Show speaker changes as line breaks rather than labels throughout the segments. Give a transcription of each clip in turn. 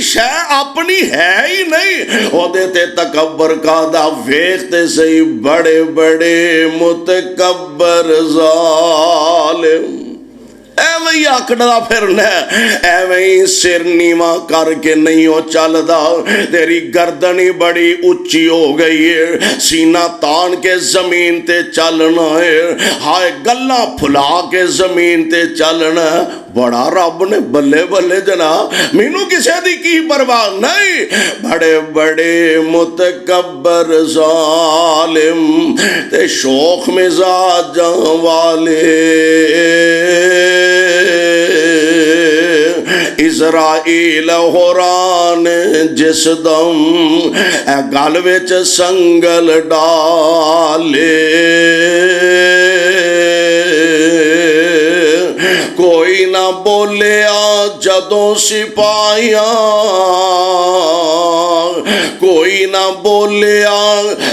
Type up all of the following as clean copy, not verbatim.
दी शै अपनी है ही नहीं, ओदे ते तकब्बर कादा वेखते सही बड़े बड़े मुतकब्बर जालिम। एवं ही आकड़ा फिरना, एवं ही सिर नीवा करके नहीं हो चलदा, तेरी गर्दन ही बड़ी उच्ची हो गई है, सीना तान के जमीन ते चलना है, हाय गल्ला फुला के जमीन ते चलना। बड़ा रब ने बल्ले बल्ले जना, मैनू किसे दी की परवाह नहीं। बड़े बड़े मुतकब्बर जालिम ते शौक मिजाजां वाले, इज़राइल हुरान जिस दम गल विच संगल डाले, कोई ना बोलिया जदों सिपाहिया, कोई ना बोलिया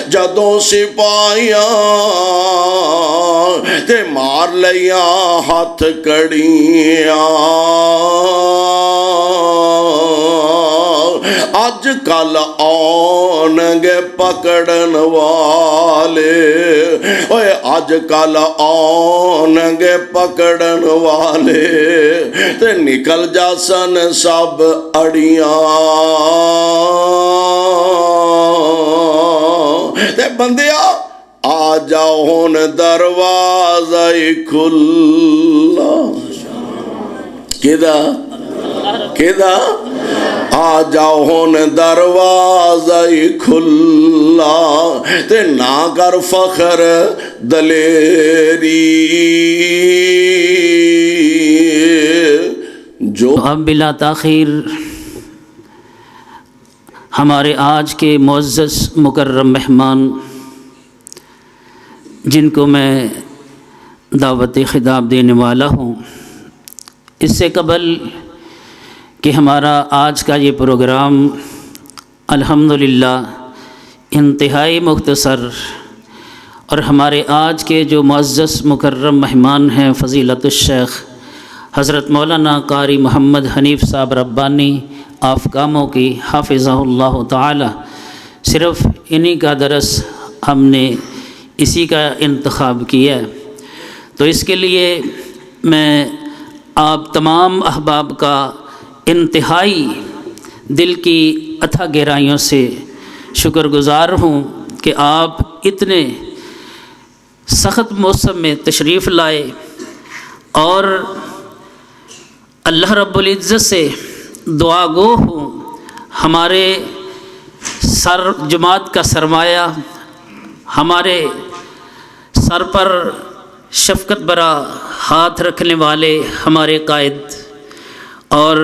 जदों सिपाहिया, ते मार लिया हथ कड़ियां। अज कल आउणगे पकड़न वाले, ओए अज कल आउणगे पकड़न वाले, ते निकल जासन सब अड़ियां। ते बंदिया आ जाओ हुन दरवाजा ही खुला, किदा किदा आ जाओ हुन दरवाजा ही खुला, ते ना कर फखर दलेरी। जो
अब बिला ताखीर हमारे आज के मुअज़्ज़ज़ मुकर्रम मेहमान, जिनको मैं दावत खिताब देने वाला हूँ, इससे कबल कि हमारा आज का ये प्रोग्राम अल्हम्दुलिल्लाह इंतहाई मुख्तसर, और हमारे आज के जो मुअज़्ज़ज़ मुकर्रम मेहमान हैं फ़ज़ीलतुश शेख हज़रत मौलाना कारी मोहम्मद हनीफ़ साहब रब्बानी आफ़कामों की हाफ़िज़हुल्लाह ताला, सिर्फ़ इन्हीं का दरस हमने इसी का इंतखाब किया है। तो इसके लिए मैं आप तमाम अहबाब का इंतहाई दिल की अथाह गहराइयों से शुक्रगुज़ार हूँ कि आप इतने सख़्त मौसम में तशरीफ़ लाए और अल्लाह रब्बुल इज़्ज़त से दुआ गो हूँ हमारे सर जमात का सरमाया, हमारे सर पर शफ़क़त भरा हाथ रखने वाले हमारे कायद, और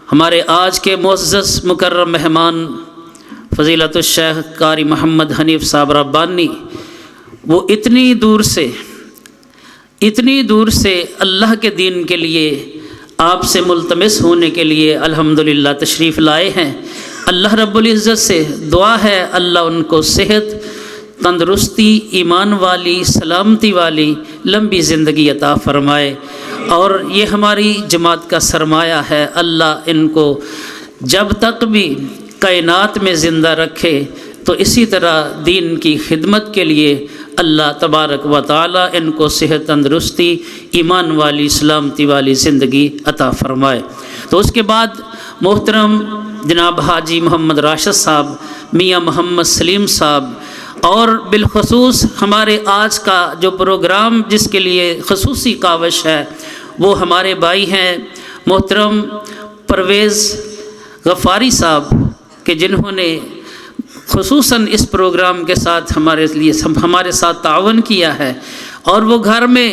हमारे आज के मुअज़्ज़ज़ मुकर्रम मेहमान फ़ज़ीलतुश शेख कारी मोहम्मद हनीफ़ साहब रब्बानी, वो इतनी दूर से अल्लाह के दीन के लिए आपसे मुल्तमिस होने के लिए अल्हम्दुलिल्लाह तशरीफ़ लाए हैं। अल्लाह रब्बुल इज़्ज़त से दुआ है अल्लाह उनको सेहत, तंदरुस्ती, ईमान वाली, सलामती वाली लंबी ज़िंदगी अता फ़रमाए। और ये हमारी जमात का सरमाया है, अल्लाह इनको जब तक भी कायनात में ज़िंदा रखे तो इसी तरह दीन की खिदमत के लिए अल्लाह तबारक व तआला इनको सेहत, तंदरुस्ती, ईमान वाली, सलामती वाली ज़िंदगी अता फ़रमाए। तो उसके बाद मोहतरम जनाब हाजी मोहम्मद राशिद साहब, मियाँ मोहम्मद सलीम साहब, और बिलखसूस हमारे आज का जो प्रोग्राम जिसके लिए खसूसी काविश है वो हमारे भाई हैं मोहतरम परवेज़ गफ़ारी साहब, कि जिन्होंने खुसूसन इस प्रोग्राम के साथ हमारे साथ तावन किया है। और वो घर में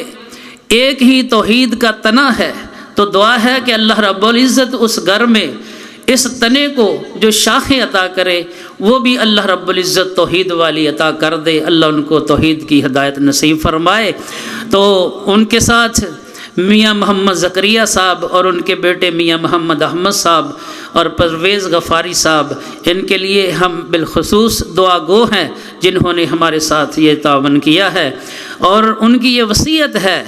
एक ही तौहीद का तना है, तो दुआ है कि अल्लाह रब्बुल इज़्ज़त उस घर में इस तने को जो शाखें अता करे वो भी अल्लाह रब्बुल इज़्ज़त तौहीद वाली अता कर दे। अल्लाह उनको तौहीद की हिदायत नसीब फरमाए। तो उनके साथ मियाँ मोहम्मद ज़करिया साहब और उनके बेटे मियाँ मोहम्मद अहमद साहब और परवेज़ गफ़ारी साहब, इनके लिए हम बिलखसूस दुआ गो हैं जिन्होंने हमारे साथ ये तावन किया है। और उनकी ये वसीयत है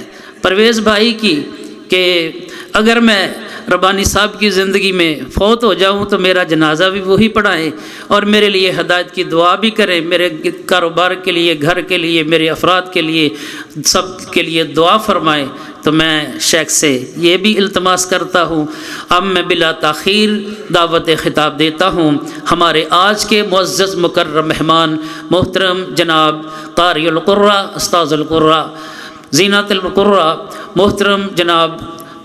परवेज़ भाई की कि अगर मैं रब्बानी साहब की ज़िंदगी में फ़ौत हो जाऊँ तो मेरा जनाजा भी वही पढ़ाएँ और मेरे लिए हिदायत की दुआ भी करें, मेरे कारोबार के लिए, घर के लिए, मेरे अफराद के लिए, सब के लिए दुआ फरमाएँ। तो मैं शेख से ये भी इल्तमास करता हूँ। अब मैं बिला ताख़ीर दावत ख़िताब देता हूँ हमारे आज के मुअज़्ज़ज़ मुकर्रम मेहमान मोहतरम जनाब क़ारिउल क़ुर्रा उस्ताज़ुल क़ुर्रा ज़ीनतुल क़ुर्रा मोहतरम जनाब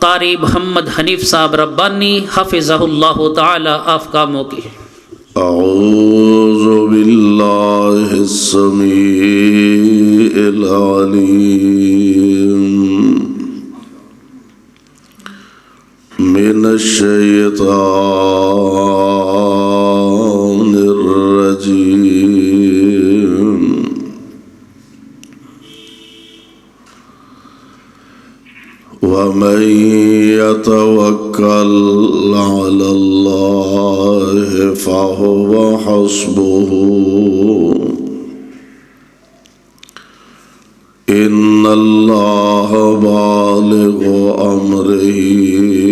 क़ारी मोहम्मद हनीफ़ साहब रब्बानी हफ़िज़हुल्लाहु तआला। आपका मौक़ी।
अऊज़ु बिल्लाहिस समीइल अलीम मिनश शैतानिर रजीम। वमन यतवक्कल अलल्लाहि फहुवा हस्बुहु इन्नल्लाह बालिगु अम्रिही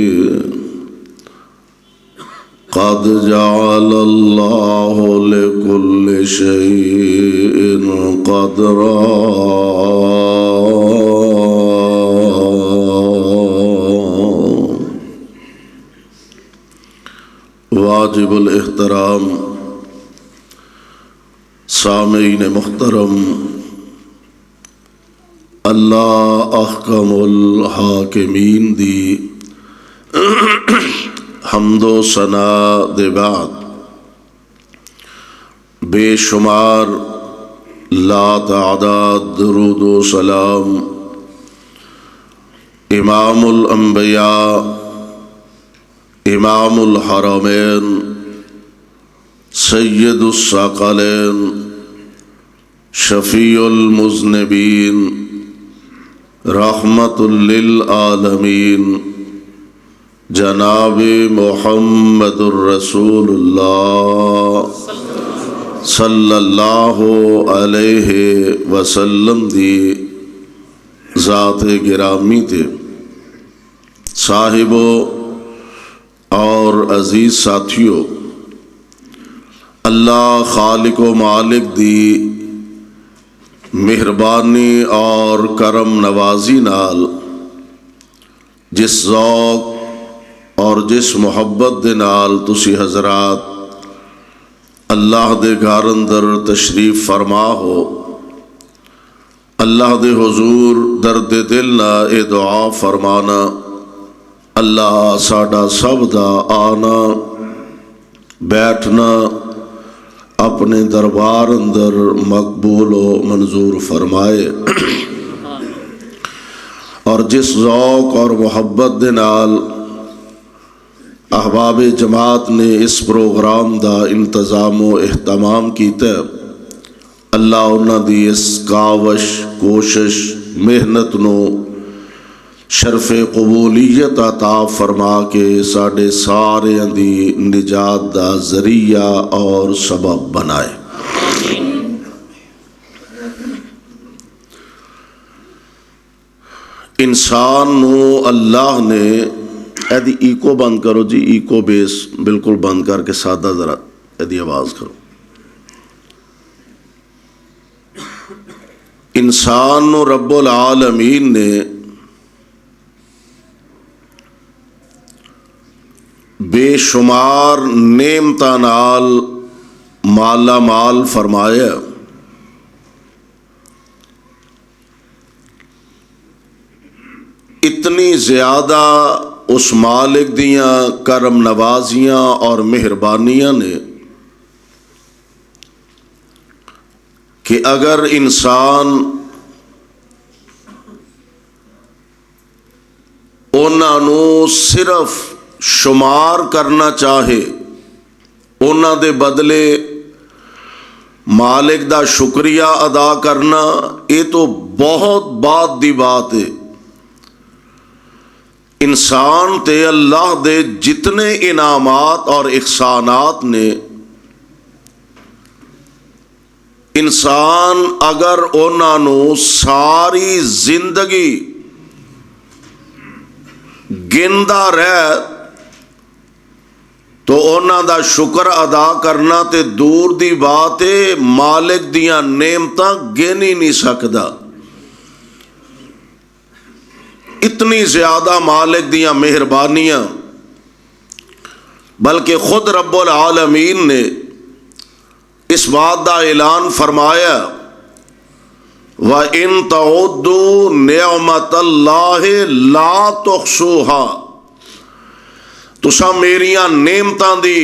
क़द जअलल्लाहु लिकुल्लि शैइन क़दरा। वाजिबुल एहतराम सामीन मुहतरम, अल्लाह अहकमुल हाकिमीन दी हम्दो सना दे बाद बेशुमार ला तादाद दुरूद व सलाम इमामुल अंबिया इमामुल हरमैन सय्यदुस साक़लैन शफ़ीउल मुज़निबीन रहमतुल लिल आलमीन जनाबे मुहम्मदुर रसूलुल्लाह सल्लल्लाहु अलैहि वसल्लम दी ज़ात गिरामी थे साहिबो और अजीज़ साथियों, अल्लाह खालिक व मालिक दी मेहरबानी और करम नवाजी नाल जिस ज़ौक़ और जिस मुहब्बत दे नाल तुसी हज़रात अल्लाह दे घर अंदर तशरीफ़ फरमा हो, अल्लाह दे हुज़ूर दर्द दिल ना ए दुआ फरमाना। अल्लाह साडा सब दा आना बैठना अपने दरबार अंदर मकबूल व मंजूर फरमाए और जिस ज़ौक़ और मुहब्बत दे नाल अहबाब जमात ने इस प्रोग्राम दा इंतज़ाम व एहतमाम कीता, अल्लाह उन्हां दी इस कावश कोशिश मेहनत नूं शरफ़े कबूलियत अता फरमा के साढ़े सारे दी निजात दा ज़रिया और सबब बनाए। इंसान नूं अल्लाह ने यदि ईको बंद करो जी, ईको बेस बिल्कुल बंद करके सादा जरा यदि आवाज़ करो। इंसान नूं रब्बुल आलमीन ने बेशुमार नेमतां नाल माला माल फरमाया। इतनी ज़्यादा उस मालिक दियाँ करम नवाजियाँ और मेहरबानियाँ ने कि अगर इंसान उन्हां नूं सिर्फ शुमार करना चाहे, उन्हां दे बदले मालिक दा शुक्रिया अदा करना, ये तो बहुत बाद दी बात है। इंसान ते अल्लाह दे जितने इनामात और इहसानात ने, इंसान अगर उन्हां नूं सारी जिंदगी गिनदा रह तो उन्हां दा शुक्र अदा करना ते दूर दी बात है, मालिक दियां नेमतां गिन ही नहीं सकदा। इतनी ज्यादा मालिक दियां मेहरबानियां, बल्कि खुद रब्बुल आलमीन ने इस बात का ऐलान फरमाया, व इन तउद्दू निअमतल्लाहि ला तुहसूहा, तुसा मेरियां नेमतां दी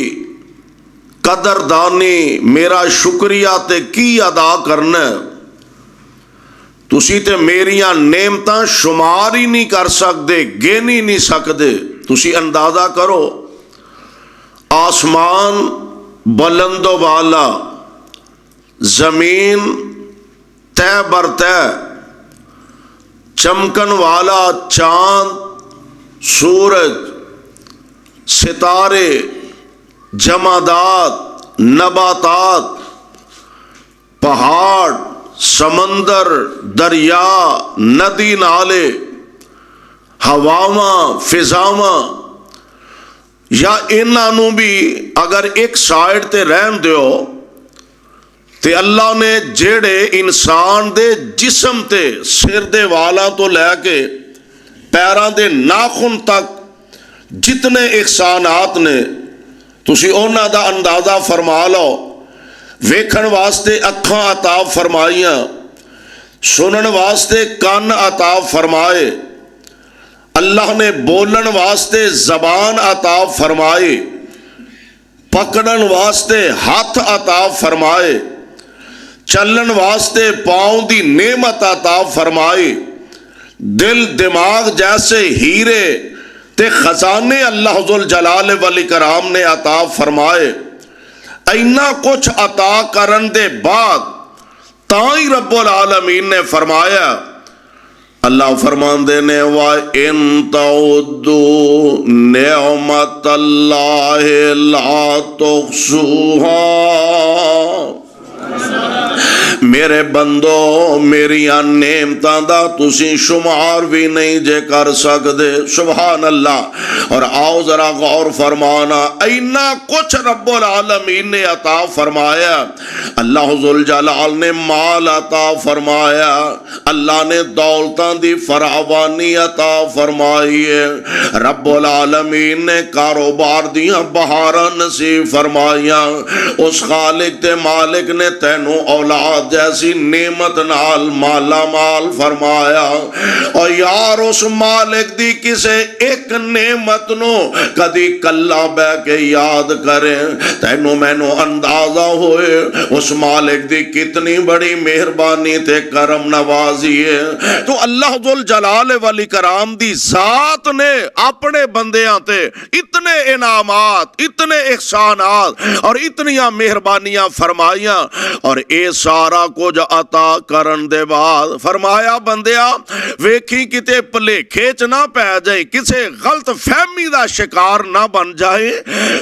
कदरदानी, मेरा शुक्रिया ते की अदा करना, तुसी ते मेरियां नेमतां शुमार ही नहीं कर सकते, गिन ही नहीं सकते। तुसी अंदाजा करो, आसमान बुलंदो वाला, जमीन तय बर तय, चमकन वाला चांद, सूरज, सितारे, जमादात, नबातात, पहाड़, समंदर, दरिया, नदी नाले, हवावां, फिजावां, या इन्हों भी अगर एक साइड ते रहन दियो ते अल्लाह ने जेड़े इंसान दे जिस्म ते सिर दे वालों तो लैके पैरों दे नाखून तक जितने एहसानात ने, तुसी उन्हां दा अंदाजा फरमा लो। वेखण वास्ते अखां अता फरमाइयां, सुनन वास्ते कान अता फरमाए, अल्लाह ने बोलन वास्ते जबान अता फरमाए, पकड़न वास्ते हाथ अता फरमाए, चलन वास्ते पांव दी नेमत अता फरमाए, दिल दिमाग जैसे हीरे ते खजाने अल्लाह जुल जलाल वल इकराम ने अता फरमाए। इन्ना कुछ अता करन दे बाद ताई रब्बुल आलमीन ने फरमाया, अल्लाह फरमांदे ने, वा इन तउद्दू निअमतल्लाहि ला तुहसूहा, मेरे बंदो मेरिया नेमतां दा तुसी शुमार भी नहीं जे कर सकते। सुभान अल्लाह। और आओ जरा गौर फरमाना, इन्ना कुछ रब्बुल आलमीन ने अता फरमाया। अल्लाह जुल जलाल ने माल अता फरमाया, अल्लाह ने दौलतां दी फरावानी अता फरमाई है, रब्बुल आलमीन ने कारोबार दियां बहारां नसीब फरमाइयां। उस खालिक ते मालिक ने तैनू औलाद जैसी नेमत नाल माला माल फरमाया। और यार उस मालिक दी किसे एक नेमत नो कदी कल्ला बह के याद करे, तैनू मैनू अंदाजा होए उस मालिक दी कितनी बड़ी मेहरबानी ते करम नवाजी है। तो अल्लाह जुल जलाल वल इकराम दी जात ने अपने बंदियां ते इतने इनामात, इतने एहसानात और इतनियां मेहरबानियां फरमाइयां। और ये सारा कुछ अता करन दे बाद फरमाया, बंदिया वेखी किते भलेखे च ना पै जाए, किसे गलत फहमी दा शिकार ना बन जाए।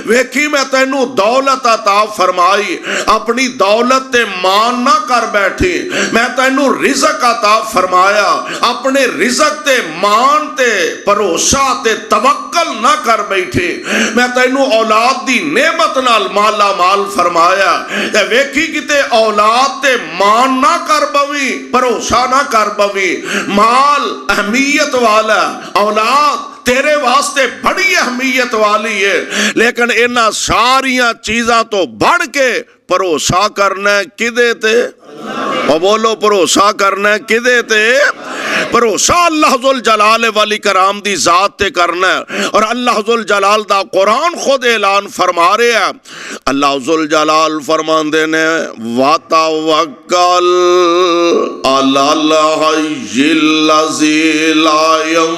वेखी मैं तैनू दौलत अता फरमाई, अपनी दौलत ते मान ना कर बैठी। मैं तैनू रिज़क अता फरमाया, अपने रिज़क ते मान ते भरोसा ते तवक्कल ना कर बैठे। मैं तैनू औलाद दी नेमत नाल माला माल फरमाया, ते वेखी किते औलाद ते मान ना कर बवी, भरोसा ना कर बवी। माल अहमियत वाला, औलाद तेरे वास्ते बड़ी अहमियत वाली है, लेकिन इन्हां सारियां चीज़ां तो बढ़ के भरोसा करना किदे ते? और बोलो, भरोसा करना किदे ते? भरोसा अल्लाह जुल जलाल वल इकराम दी जात ते करना। और अल्लाह जुल जलाल दा कुरान खुद ऐलान फरमा रहे हैं। अल्लाह जुल जलाल फरमांदे ने, वतवक्कल अलल हय्यिल लज़ी ला यमूत,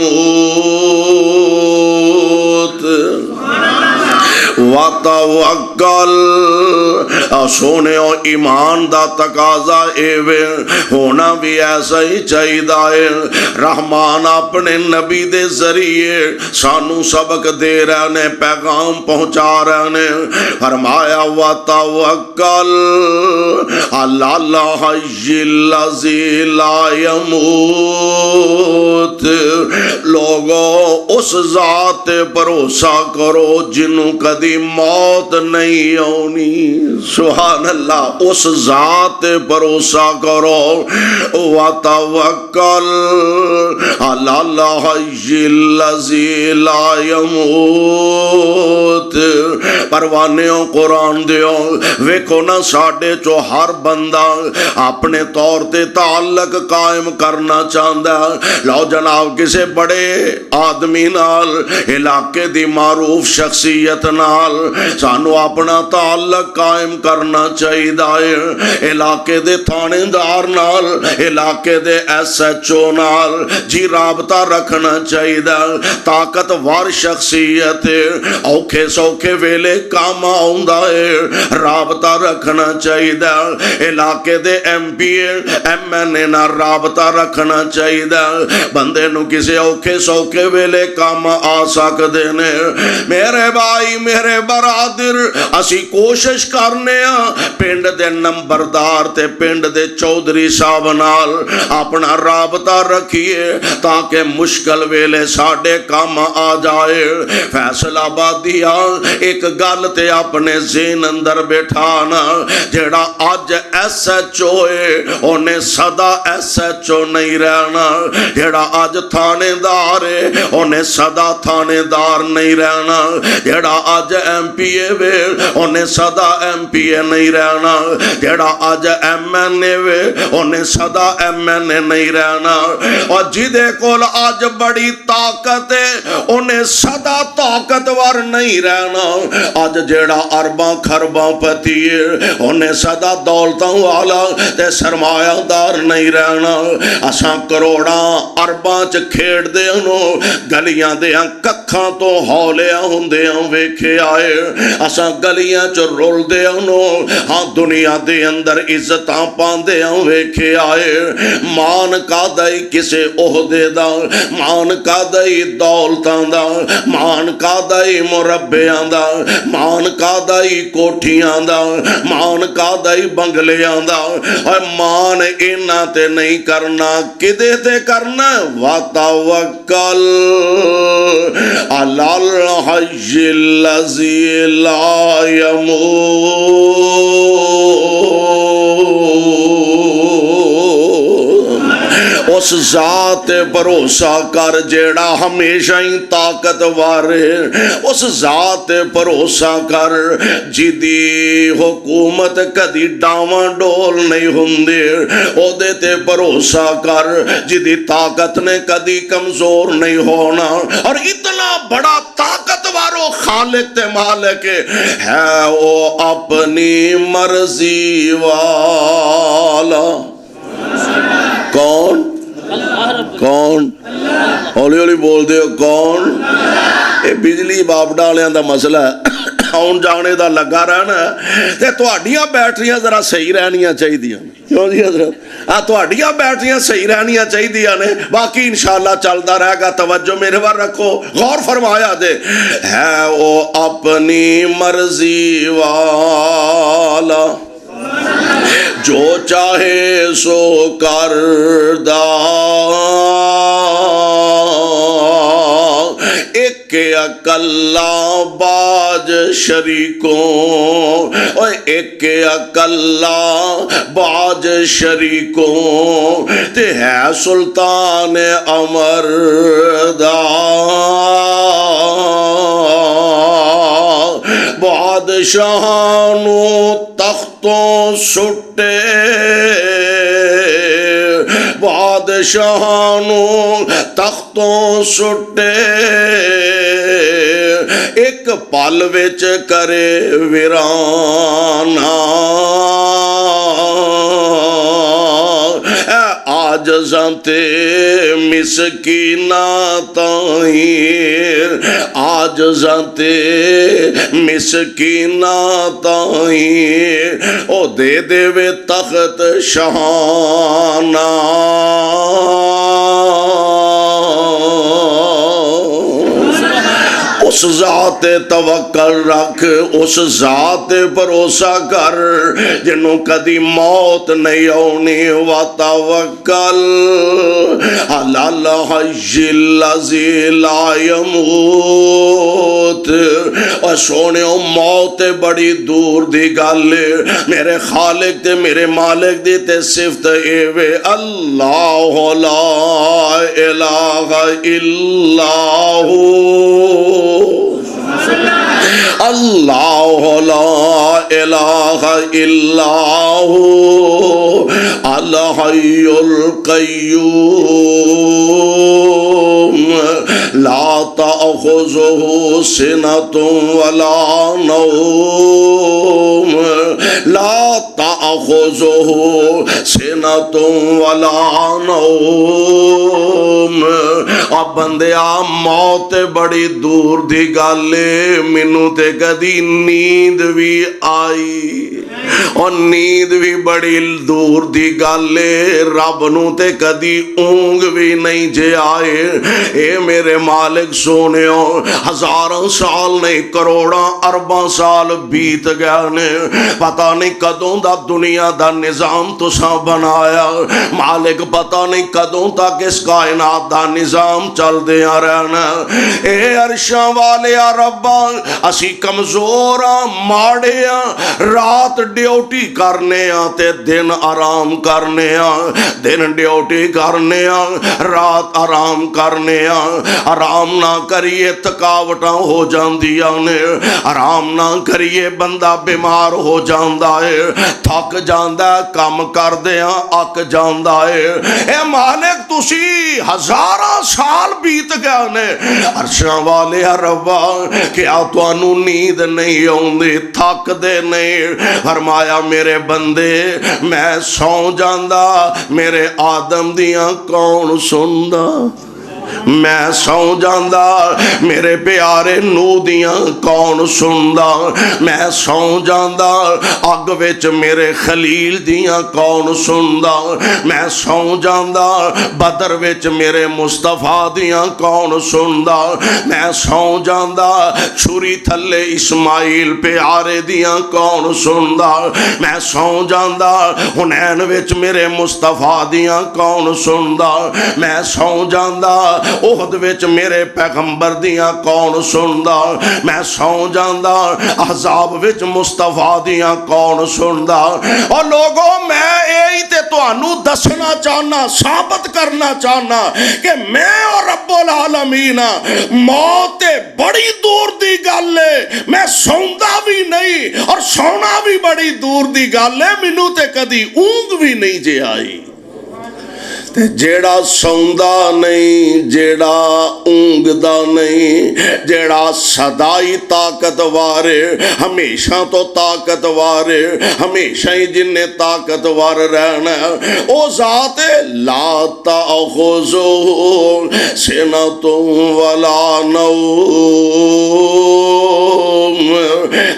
वतवक्कल सोने ईमान दा तकाजा एवे होना भी ऐसा ही चाहिए है। रहमान अपने नबी दे जरिए सानू सबक दे रहे ने, पैगाम पहुंचा रहे ने। फरमाया वतवक्कल अलल हय्यिल लज़ी ला यमूत, लोगो उस जात पे भरोसा करो जिन्हों कदी कदी मौत नहीं आनी। सुभान अल्लाह। उस जात पे भरोसा करो। व तवक्कल अला हय्यिल्लज़ी ला यमूत। परवानेओ कुरान दियो वेखो ना, साडे चो हर बंदा अपने तौर ते ताल्लुक कायम करना चाहता। लो जनाब, किसी बड़े आदमी नाल, इलाके दी मारूफ शख्सियत नाल सानू अपना ताल्लुक कायम करना चाहिए। इलाके दे थानेदार नाल, इलाके दे SHO नाल जी राबता रखना चाहिए। ताकतवर शख्सियत औखे सौखे वेले काम आउंदा है, राबता रखना चाहिए। इलाके दे MP MNA नाल राबता रखना चाहिए। बंदे नू किसी औखे सौखे वेले काम आ सकते ने। मेरे भाई मेरे बरादर, असी कोशिश करने पिंड दे नंबरदार ते पिंड दे चौधरी साहब नाल अपना राबता रखिए ताकि मुश्किल वेले साडे काम आ जाए। फैसलाबादिया एक गल ते अपने ज़हन अंदर बैठाना, जेड़ा अज SHO है उन्हें सदा SHO नहीं रहना। जेड़ा अज थानेदार है उन्हें सदा थानेदार नहीं रहना। जेड़ा अज MPA वे उन्हें सदा MPA नहीं रहना। जेड़ा अज MNA वे उन्हें सदा MNA नहीं रहना। और जिदे कोल अज बड़ी ताकत है उन्हें सदा ताकतवर नहीं रहना। अज जेड़ा अरबां खरबां पति है उन्हें सदा दौलतां वाला ते सरमायादार नहीं रहना। असां करोड़ां अरबां च खेडदे नो, गलियां दे कक्खां तो हौलिया हुंदियां वेखे आए। असां गलियां च रुलदे नो, हाँ दुनिया दे अंदर इज्जतां पांदियां वेखे आए। मान कादई किसे ओहदे दा, मान कादई दौलतां दा, मान कादई मुरब्बियां दा, मान कादई कोठियां दा, मान कादई बंगलियां दा। और मान इन्हां ते नहीं करना, किदे ते करना? वा तवक्कल अलल हय्यिल्लज़ी ला यमूत। उस जात भरोसा कर जेड़ा हमेशा ही ताकतवर है। उस जात भरोसा कर जिदी हुकूमत कदी डावाडोल नहीं हुंदी। ओदे ते भरोसा कर जिदी ताकत ने कदी कमजोर नहीं होना। और इतना बड़ा ताकतवर वो खालिक ते मालिक है, वो अपनी मर्जी वाला। कौन कौन? हौली हौली बोल दे, कौन? ये बिजली बाबड़ा वालियां दा मसला है, आउण जाने दा लगा रहना ते तुहाडियां बैटरियां जरा सही रहनियां चाहिदियां। क्यों जी हज़रत? तुहाडियां बैटरियां सही रहनियां चाहिदियां ने, बाकी इंशाअल्लाह चलदा रहेगा। तवज्जो मेरे वाल रखो, गौर फरमाया दे। है वो अपनी मर्जी वाला, जो चाहे सो करदा। एक अकल्ला बाज शरीकों, और एक अकल्ला बाज शरीकों ते है सुल्तान अमरदा। बादशाहानू तख्तों सुटे, बादशाहानू तख्तों सुटे। एक पल विच करे वीराना। आजज़ां ते मिसकीना ताईं, आजज़ां ते मिसकीना ताईं ओ दे देवे तख्त शहाना। उस जात तवक्कल रख, उस जात भरोसा कर जिन्हों कदी मौत नहीं आनी। व तवक्कल अलल हय्यिल लज़ी ला यमूत। और सोनियो मौत बड़ी दूर दी गल, मेरे खालिक ते मेरे मालिक दी ते सिफत एवे अल्लाह ला इलाहा इल्लाहु, अल्लाह ला इलाहा इल्लाहु अल हय्युल कय्यूम ला ताखुज़ुहु सिनतुन वला नौम, ला ताखुज़ुहु सिनतुन वला नौम। आ बंदिया मौत बड़ी दूर दी गल, मैनू ते कदी नींद भी आई और नींद भी बड़ी दूर दी गल, रब नू ते कदी ऊंग भी नहीं जे आए। ए मेरे मालिक सोनियो, हजारों साल नहीं करोड़ों अरबां साल बीत गए ने, पता नहीं कदों दा दुनिया दा निजाम तुसां बनाया। मालिक पता नहीं कदों तक इस कायनात दा निजाम चलदिया रहना। ए अरशां वाले रब्बा, असी कमजोर आ, माड़े आ, रात ड्यूटी करने आ ते दिन आराम करने आ, दिन ड्यूटी करने आ, रात आराम करने आ। आराम ना करिए थकावटां हो जांदियां ने, आराम ना करिए बंदा बीमार हो जांदा है, थक जांदा है, काम करदियां अक जांदा है। ए मालिक तुसी हजारां साल बीत गए ने, अरशां वाले रब्बा क्या तुहानू नींद नहीं आउंदी, थकदे नहीं? फरमाया मेरे बंदे मैं सौ जांदा, मेरे आदम दियां कौन सुनदा? मैं सौ जांदा, मेरे प्यारे नू दियां कौन सुनदा? मैं सौ जांदा, अग विच मेरे खलील दियां कौन सुनदा? मैं सौ जांदा, बदर विच मेरे मुस्तफा दियां कौन सुनदा? मैं सौ जांदा, छुरी थल्ले इस्माइल प्यारे दियां कौन सुनदा? मैं सौ जांदा, हुनैन विच मेरे मुस्तफा दियां कौन सुनदा? मैं सौ जांदा, ओहद विच मेरे पैगंबर दियां कौन सुनदा? मैं सौ जांदा, अहज़ाब विच मुस्तफा दियां कौन सुनदा? और लोगों मैं यही ते तुहानू दसना चाहना, साबित करना चाहना कि मैं और रब्बुल आलमीन मौत बड़ी दूर दी गल है, मैं सौंदा भी नहीं और सोना भी बड़ी दूर दी गल है, मैनू ते कदी ऊंग भी नहीं जे आई। जेड़ा सौंदा नहीं, जेड़ा ऊंगदा नहीं, जेड़ा सदाई ताकतवार है, हमेशा तो ताकतवार है, हमेशा ही जिन्ने ताकतवर रहना ओ जात ला ताखुज़ुहु सिनतुन वला नौम।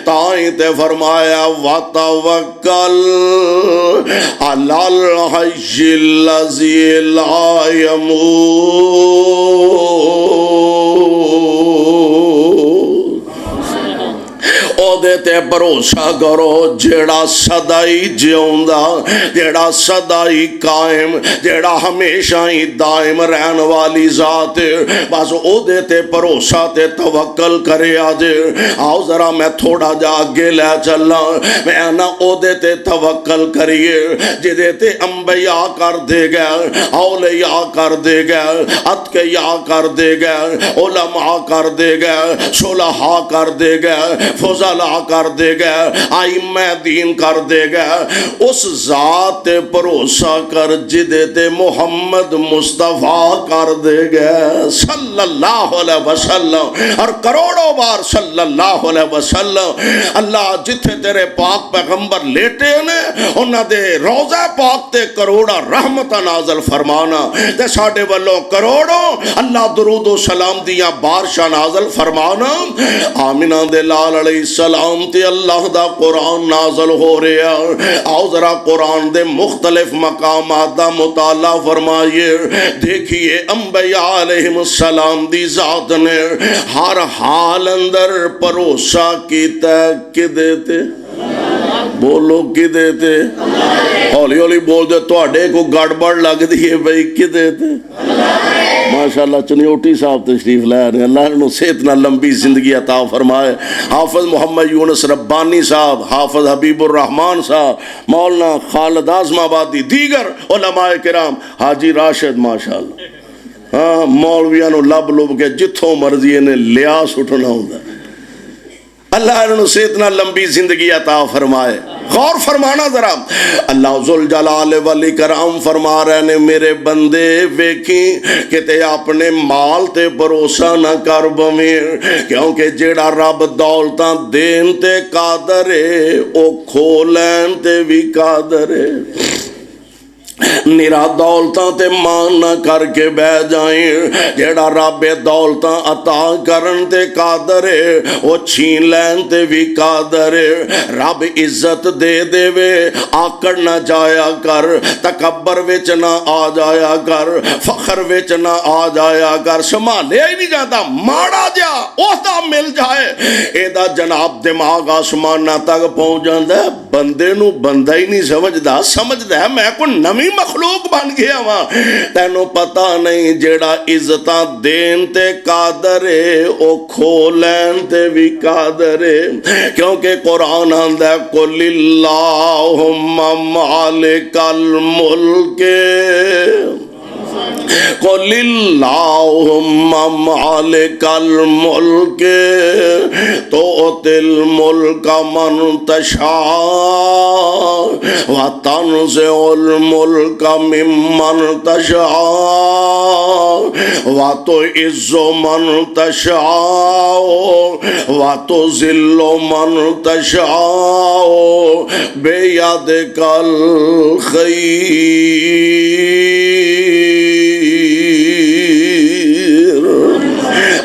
ताई ते फरमाया व तवक्कल अलल हय्यिल लज़ी ला यमूत। ओदे ते भरोसा करो जेड़ा सदाई जिउंदा, जेड़ा सदाई कायम, जेड़ा हमेशा ही दायम रहन वाली जात, बस ओदे ते भरोसा ते तवक्कल करे। आज आओ जरा मैं थोड़ा जा अगे लै चला, मैं ना ओदे ते तवक्कल करिए जिदे ते अंबिया कर दे गए, औलिया कर दे गए, अतकिया कर दे गए, उलमा कर दे गए, सुलहा कर दे गए, फुजला कर दे गए, आइम्मा दीन कर दे गए। उस जात ते भरोसा कर जिदे ते मुहम्मद मुस्तफा कर दे गए सल्लल्लाहु अलैहि वसल्लम, और करोड़ों बार सल्लल्लाहु अलैहि वसल्लम। अल्लाह जिथे तेरे पाक पैगंबर लेटे ने उन्हां दे रोज़ा पाक ते करोड़ा रहमत नाज़िल फरमाना, ते साडे वल्लों करोड़ों अल्लाह दुरूद व सलाम दियां बारिशां नाज़िल फरमाना। आमिना दे लाल अलैहि सलाम ते अल्लाह दा कुरान नाज़िल हो रहा। आओ जरा कुरान दे मुख्तलिफ मकामात दा मुताला फरमाइए। देखिए अंबिया अलैहिस्सलाम दी जात ने हर हाल अंदर भरोसा कीता किदे ते? बोलो किदे ते? हौली हौली बोल दे, तुहाडे को गड़बड़ लगदी है बई किदे ते? माशाअल्लाह चनियोटी साहब तशरीफ ला रहे, अल्लाह ने सेहत ना लंबी जिंदगी अता फरमाए। हाफिज मोहम्मद यूनुस रब्बानी साहब, हाफिज हबीबुर रहमान साहब, मौलाना खालिद आजमाबादी, दीगर उलमाए किराम, हाजी राशिद माशाअल्लाह। हाँ मौलवियां नूं लब लुब के जिथों मर्जी इन्हें लिया सुटना होंदा। अल्लाह ने सेहत ना लंबी जिंदगी अता फरमाए। गौर फरमाना जरा, अल्लाह जुल जलाल वल इकराम फरमा रहे ने, मेरे बंदे वेखी किते अपने माल ते भरोसा ना कर बवें, क्योंकि जेड़ा रब दौलतां देन ते कादर है ओ खो लैन ते भी कादर है। निरा दौलतां ते मान ना करके बह जाए, जेड़ा रब दौलतां अता करन ते कादर है वो छीन लैन ते भी कादर है। रब इज्जत दे देवे आकड़ ना जाया कर, तकबर विच ना आ जाया कर, फखर विच ना आ जाया कर। संभालिया ही नहीं जाता, माड़ा जा उसदा मिल जाए एदा जनाब दिमाग आसमाना तक पहुंच जाता है। बंदे नू बंदा ही नहीं समझदा, समझदा है मैं कोई नवी मखलूक बन गया वा। तैनू पता नहीं जेड़ा इज्जतां देन ते कादर है ओ खो लैन ते भी कादर है। क्योंकि कुरान आंदा कुलिल्लाहुम्मा मालिकल मुल्क, कुलिल्लाहुम्मा मालिकल मुल्क तुतिल मुल्का मन तशा व तंज़िउल मुल्का मिम्मन तशा व तुइज़्ज़ु मन तशा व तुज़िल्लु मन तशा बियदिकल खैर।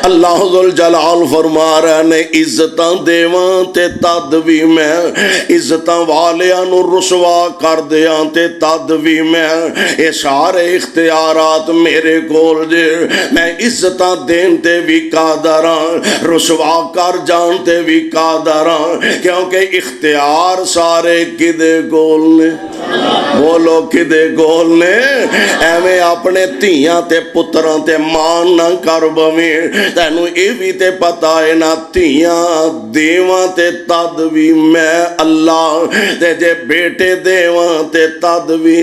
अल्लाह जुल जलाल फरमा रहे ने, इज्जतां देवां ते तद भी मैं, इज्जतां वालियां नूं रुसवा कर दियां ते तद भी मैं। ये सारे इख्तियारात मेरे कोल जे, मैं इज्जतां देन ते भी कादर हां, रुसवा कर जान ते भी कादर हां, क्योंकि इख्तियार सारे किदे कोल ने? बोलो किदे कोल ने? एवें अपने धीयां ते पुत्रां ते मान ना कर बवें। तैनू ये भी ते पता है ना, धीयां देवां ते तद भी मैं अल्लाह, ते जे बेटे देवां ते तद भी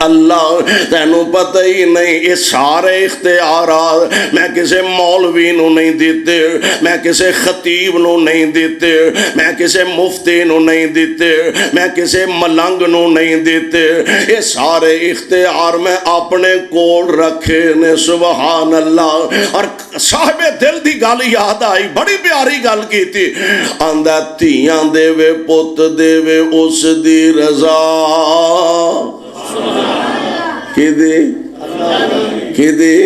अल्लाह। तैनू पता ही नहीं ये सारे इख्तियारात मैं किसी मौलवी नू नहीं दिते, मैं किसी खतीब नू नहीं दिते, मैं किसी मुफ्ती नू नहीं दिते, मैं किसी मलंग नू नहीं दिते। ये सारे इख्तियार मैं अपने कोल रखे ने। सुभान अल्लाह। और साहिबे दिल दी गल याद आई, बड़ी प्यारी गल की थी। आंदा धीयां देवे पुत देवे उस दी रजा, किदी किदी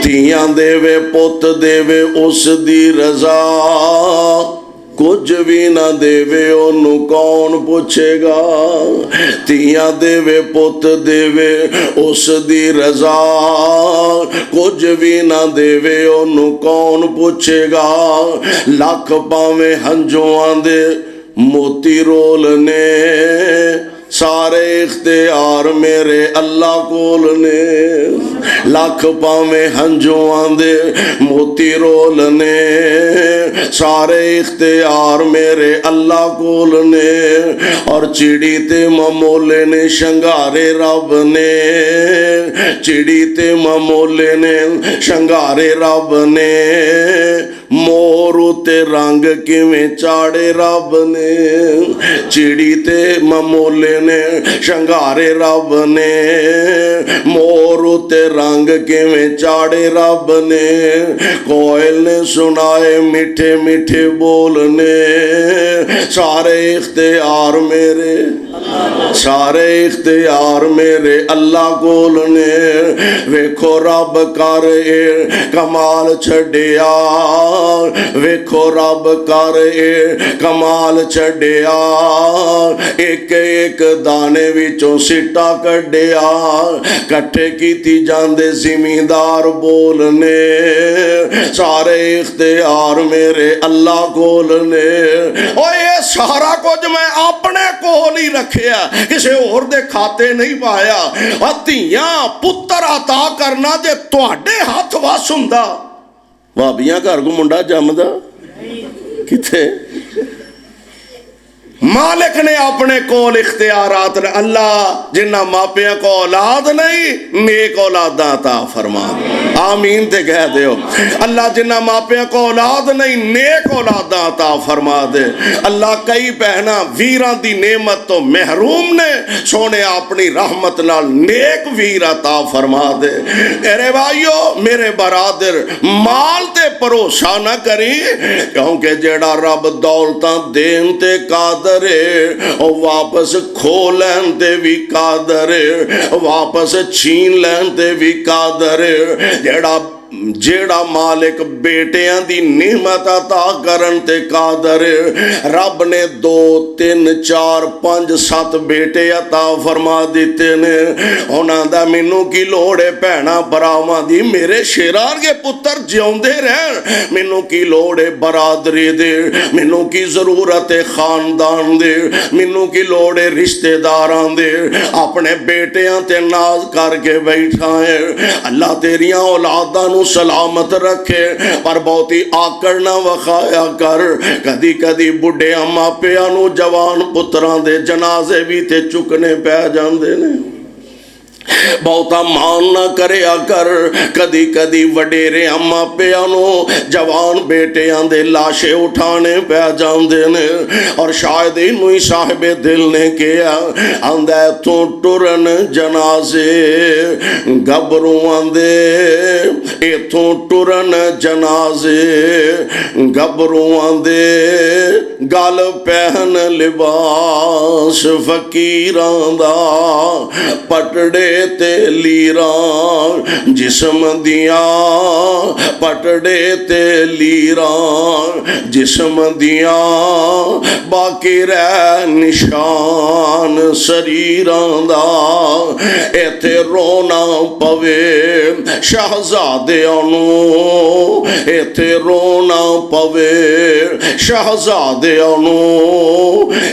धीयां देवे पुत देवे उस दी रजा, कुछ भी ना देवे ओनू कौन पूछेगा। धीयां देवे पुत देवे उस दी रजा, कुछ भी ना देवे ओनू कौन पूछेगा। लख पावे हंजुआं दे मोती रोल ने, सारे इख्तियार मेरे अल्लाह कोल ने। लख पावे हंजुआं दे मोती रोल ने, सारे इख्तियार मेरे अल्लाह कोल ने। और चिड़ी ते ममोले ने शंगारे रब ने, चिड़ी ते ममोले ने शंगारे रब ने। मोर ते रंग किवें चाड़े रब ने, चिड़ी ते ममोले ने शंगारे रब ने। मोर ते रंग किवें चाड़े रब ने, कोयल ने सुनाए मीठे मीठे बोलने। सारे इख्तियार मेरे सारे इख्तियार मेरे अल्लाह कोल ने। वेखो रब कर कमाल छड़िया, वेखो रब कर कमाल छड़िया। एक एक दाने विचों सिट्टा कढ़िया, कट्ठे कीती जांदे जिमींदार बोलने। सारे इख्तियार मेरे अल्लाह कोल ने। और ये सारा कुछ मैं अपने कोल ही रखिया, किसी होर दे खाते नहीं पाया। धीआं पुत्तर अता करना जे तुहाडे हथ वस हुंदा, भाबियां घर को मुंडा जमदा किथे? मालिक ने अपने कोल इख्तियारात ने। अल्लाह जिन्ना मापिया को औलाद नहीं, नेक औलादा अता फरमा। आमीन ते कह दियो। अल्लाह जिन्ना मापिया को औलाद नहीं, नेक औलादा अता फरमा दे। अल्लाह कई बहना वीरां दी नेमत तो महरूम ने, सोने अपनी रहमत नाल नेक वीर अता फरमा दे। मेरे भाइयों, मेरे बरादर, माल ते भरोसा ना करी, क्योंकि जेड़ा रब दौलतां देन ते कादर और वापस खो लैन ते भी कादर, वापस छीन लैन ते भी कादर। जेड़ा मालिक बेटियां दी नेमत अता करन ते कादर। रब ने 2 3 4 5 7 बेटे अता फरमा दिते ने। उन्हां दा मैनू की लोड़ है भैणा भरावां दी, मेरे शेरां वर्गे पुत्तर जिउंदे रहन। मैनू की लोड़ है बरादरी दे, मैनू की जरूरत है खानदान दे, मैनू की लोड़ है रिश्तेदारां दे। अपने बेटियां ते नाज करके बैठा है। अल्लाह तेरियां औलादां नू सलामत रखे, पर बहुती आकड़ ना वखाया कर। कदी कदी बुढ़िया मापिया नू जवान पुत्रां दे जनाजे भी ते चुकने पै जांदे ने। बहुता मान ना करया कर। कदी कदी वडेरे मापिया नू जवान बेटियां दे लाशे उठाने पै जांदे ने। और शायद इनू ही साहिबे दिल ने कहा, आंदा तू टुरन जनाजे गबरूआं दे, इथों टुरन जनाजे गबरूआं दे, गल पहन लिबास फकीरां दा, पटड़े ते लीरां जिस्म दियां, पटड़े ते लीरां जिस्म दियां, बाकी रह निशान शरीरां दा। इथे रोना पवे शहजादियां नू, इथे रोना पवे शहजादियां नू,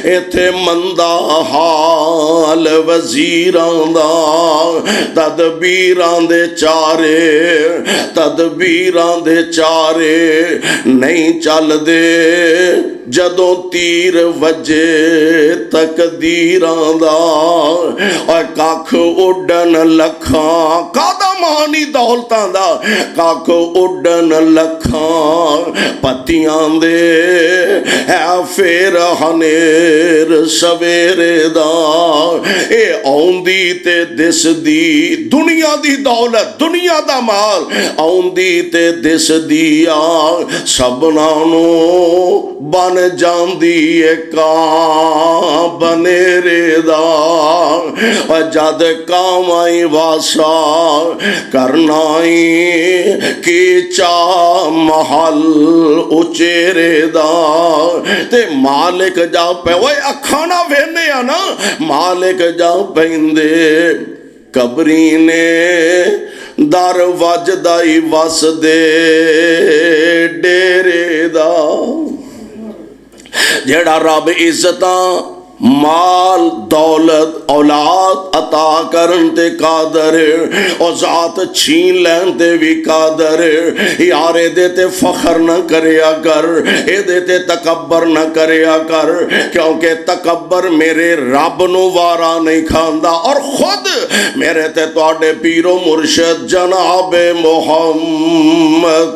इथे मंदा हाल वजीरां दा। तदबीरां दे चारे, तदबीरां दे चारे नहीं चलदे, जदों तीर वजे तकदीरां दा। और कख उडन लखां, कादा मानी दौलतां दा, कख उडन लखां पत्तियां दे, है फेर हनेर सवेरे दा। ए औंदी ते दिसदी दुनिया दी दौलत, दुनिया दा माल, औंदी ते दिसदी आ सबना नू बन जांदी ए कां बनेरे दा। और जद कामाई वासा करनाई की चा महल उचेरे दा। ते मालिक जा पे ओए अखां ना वेने आ ना, मालिक जा पैंदे कबरी ने दर वजदा ही वस दे डेरे दा। जेड़ा रब इज्जतां माल दौलत औलाद अता करन ते कादर, और जात छीन लैन ते भी कादर। यार एदे ते फखर न करया कर, एदे ते तकब्बर न करया कर, क्योंकि तकब्बर मेरे रब नू वारा नहीं खांदा। और खुद मेरे ते तुहाडे पीरो मुर्शद जनाबे मुहम्मद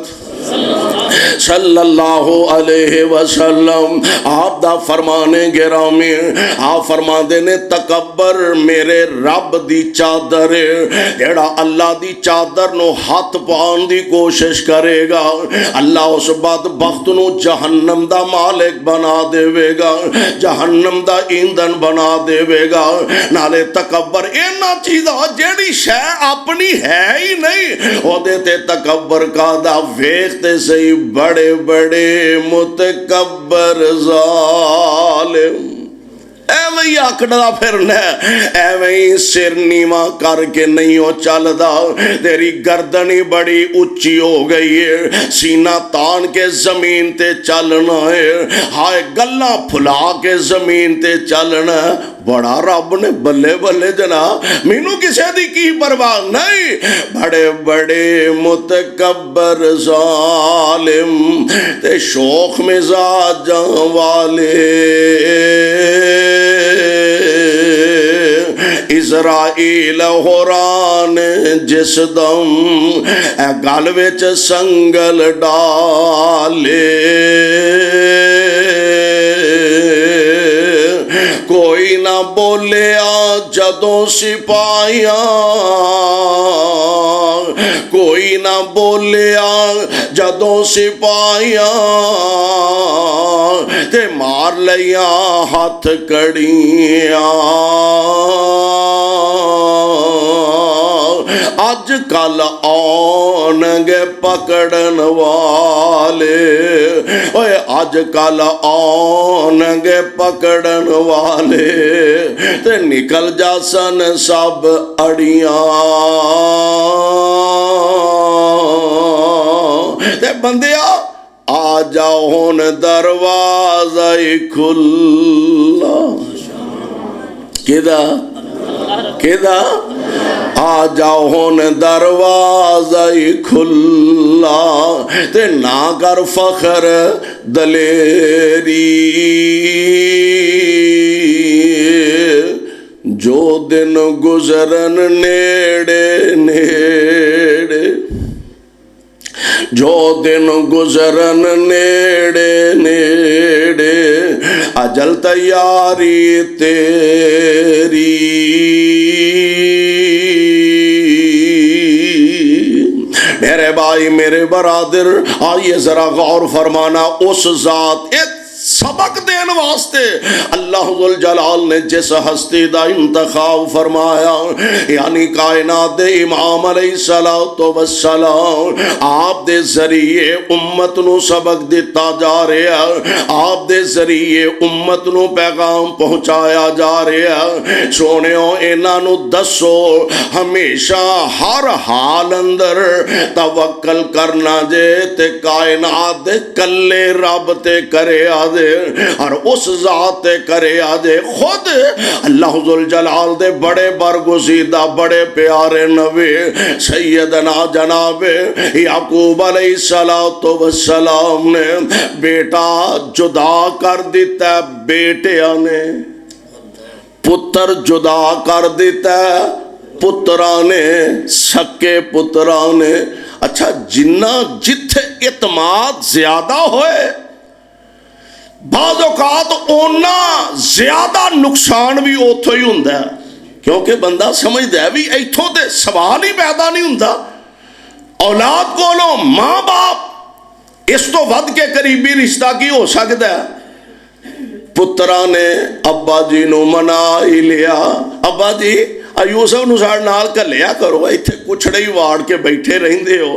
सल्लल्लाहु अलैहि वसल्लम। आप दा फरमाने गिरामी, आप फरमाते ने तकब्बर मेरे रब दी चादर, जेड़ा अल्लाह दी चादर नो हाथ पाउण दी कोशिश करेगा अल्लाह उस बदबख्त नू जहन्नम दा मालिक बना देवेगा, जहन्नम दा ईंधन बना देवेगा। नाले तकब्बर इन्हां चीज़ां जेड़ी शै अपनी है ही नहीं ओदे ते तकब्बर कादा। वेखते सही बड़े बड़े मुतकब्बर जालिम एवं ही आखड़ा फिरना, एवं ही सिर नीवा करके नहीं हो चलदा। तेरी गर्दन ही बड़ी उच्ची हो गई है, सीना तान के जमीन ते चलना है, हाय गल्ला फुला के जमीन ते चलना। बड़ा रब ने बल्ले बल्ले जना, मैनू किसी दी की परवाह नहीं। बड़े बड़े मुतकब्बर जालिम ते शौक मिजाजा वाले इज़राइल हुरान जिस दम गल विच संगल डाले, कोई ना बोलिया जदों सिपाहिया, कोई ना बोलिया जदों सिपाहिया, ते मार लिया हथ कड़ियां। अज कल आउणगे पकड़न वाले, ओए अज कल आउणगे पकड़न वाले, ते निकल जासन सब अड़ियां। ते बंदिया आ जाओ हुन दरवाजा ही खुला, किदा किदा आ जाओ हुन दरवाजा ही खुला, ते ना कर फखर दलेरी, जो दिन गुजरन नेड़े नेड़े, जो दिन गुजरन नेड़े नेड़े, अजल तैयारी तेरी। मेरे भाई मेरे बरादर आइए जरा गौर फरमाना, उस जात एक सबक देने वास्ते अल्लाह जुल जलाल ने जिस हस्ती दा इंतखाब फरमाया, यानी कायनात दे इमाम अलैहिस्सलातु वस्सलाम, आप दे जरिए उम्मत नू सबक दिता जा रहा, आप दे जरिए उम्मत नू पैगाम पहुंचाया जा रहा। सोनियो इन्हां नू दसो हमेशा हर हाल अंदर तवक्कल करना जे, ते कायनात दे कल्ले रब ते करे आदे, और उस जात ते करे आदे। खुद अल्लाह जुल जलाल दे बड़े बरगुज़ीदा बड़े प्यारे नबी सैयदना जनाबे याकूब अलैहिस्सलातु वस्सलाम ने बेटा जुदा कर दिता, बेटिया ने पुत्र जुदा कर दिता, पुत्रा ने सके पुत्रा ने। अच्छा जिन्ना जिथे इतमाद ज्यादा होए बाज़ औकात ओना ज्यादा नुकसान भी उथों ही हुंदा है, क्योंकि बंदा समझदा है भी इथों ते सवाल ही पैदा नहीं हुंदा। औलाद कोलों मां बाप इस तो वध के करीबी रिश्ता की हो सकता है। पुत्रा ने अब्बा जी नू मना ही लिया, अब्बा जी यूसुफ नू साडे नाल घल्लिया करो, इत्थे कुछड़े ही वाड़ के बैठे रहिंदे हो,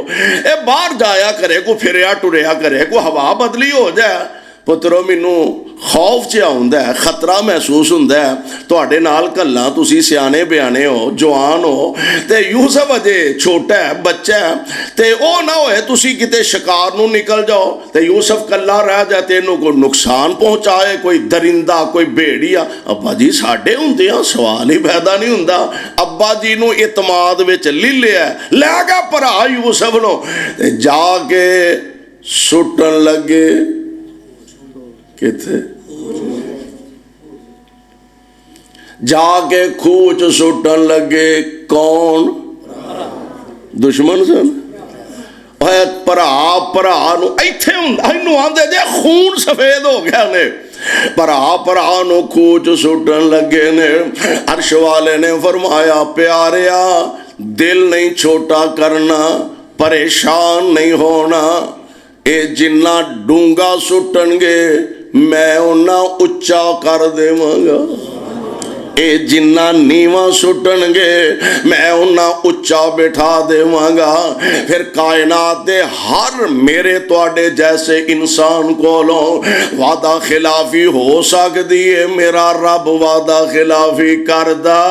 ए बाहर जाया करे, को फिरिया टुरिया करे, को हवा बदली हो जाए। पुत्रो मैनू खौफ च आउंदा है, खतरा महसूस हुंदा है, तुहाडे नाल घल्ला, तुसीं सियाने बयाने हो, जवान हो, ते यूसुफ अजे छोटा है, बच्चा है, ते ओ ना होए तुसीं किते शिकार नू निकल जाओ ते यूसुफ कल्ला रह जाए ते इहनूं कोई नुकसान पहुंचाए, कोई दरिंदा कोई भेड़िया। अब्बा जी साडे हुंदियां सवाल ही पैदा नहीं हुंदा। अब्बा जी नू इतमाद विच ले लिया, लै गया भरा यूसुफ नूं ते जाके सुटन लगे किथे, जाके खूच सुटन लगे। कौन? दुश्मन सन। भरा भरा नूं इत्थे हुंदा इहनूं आंदे जे खून सफेद हो गया ने भरा भरा नूं खूच सुटन लगे ने। अर्श वाले ने फरमाया प्यारिया दिल नहीं छोटा करना, परेशान नहीं होना, ये जिन्ना डूंगा सुटनगे मैं उन्ना उच्चा कर देवांगा, ये जिन्ना नीवा सुटनगे मैं उन्ना उच्चा बिठा देवांगा। फिर कायनात दे हर मेरे तुहाडे जैसे इंसान कोलों वादा खिलाफी हो सकती है, मेरा रब वादा खिलाफी करदा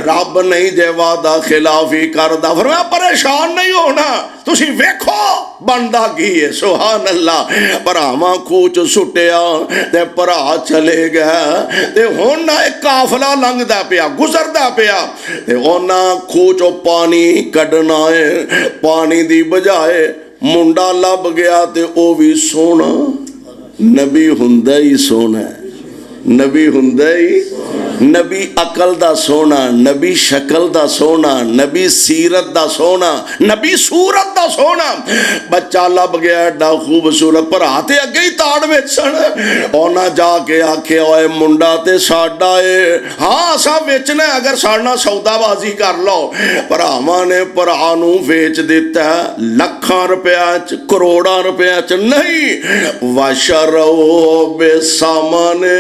रब नहीं जे वादा खिलाफी करदा। फिर मैं परेशान नहीं होना, तुसी वेखो बनदा की है। सुभान अल्लाह। भरावां खूच सुटिया ते भरा चले गया ते हुण ना एक काफला लंघदा पिया गुजरदा पिया ते उन्हां खूचों पानी कढना है, पानी दी बजाए मुंडा लभ गया ते ओ भी सोना। नबी हुंदा ही सोना है, नबी हुंदा ही, नबी अकल दा सोना, नबी शक्ल दा सोना, नबी सीरत दा सोना, नबी सूरत दा सोना। बच्चा लभ गया एडा खूबसूरत, भरा ते अगे ही ताड़ विच सन। उन्हां जाके आखे ओए मुंडा ते साडा है, हाँ असां वेचना, अगर साडे नाल सौदाबाजी कर लो। भरावां ने भरा नूं वेच दिता लखां रुपया च, करोड़ां रुपया च नहीं। वशरो बेसामाने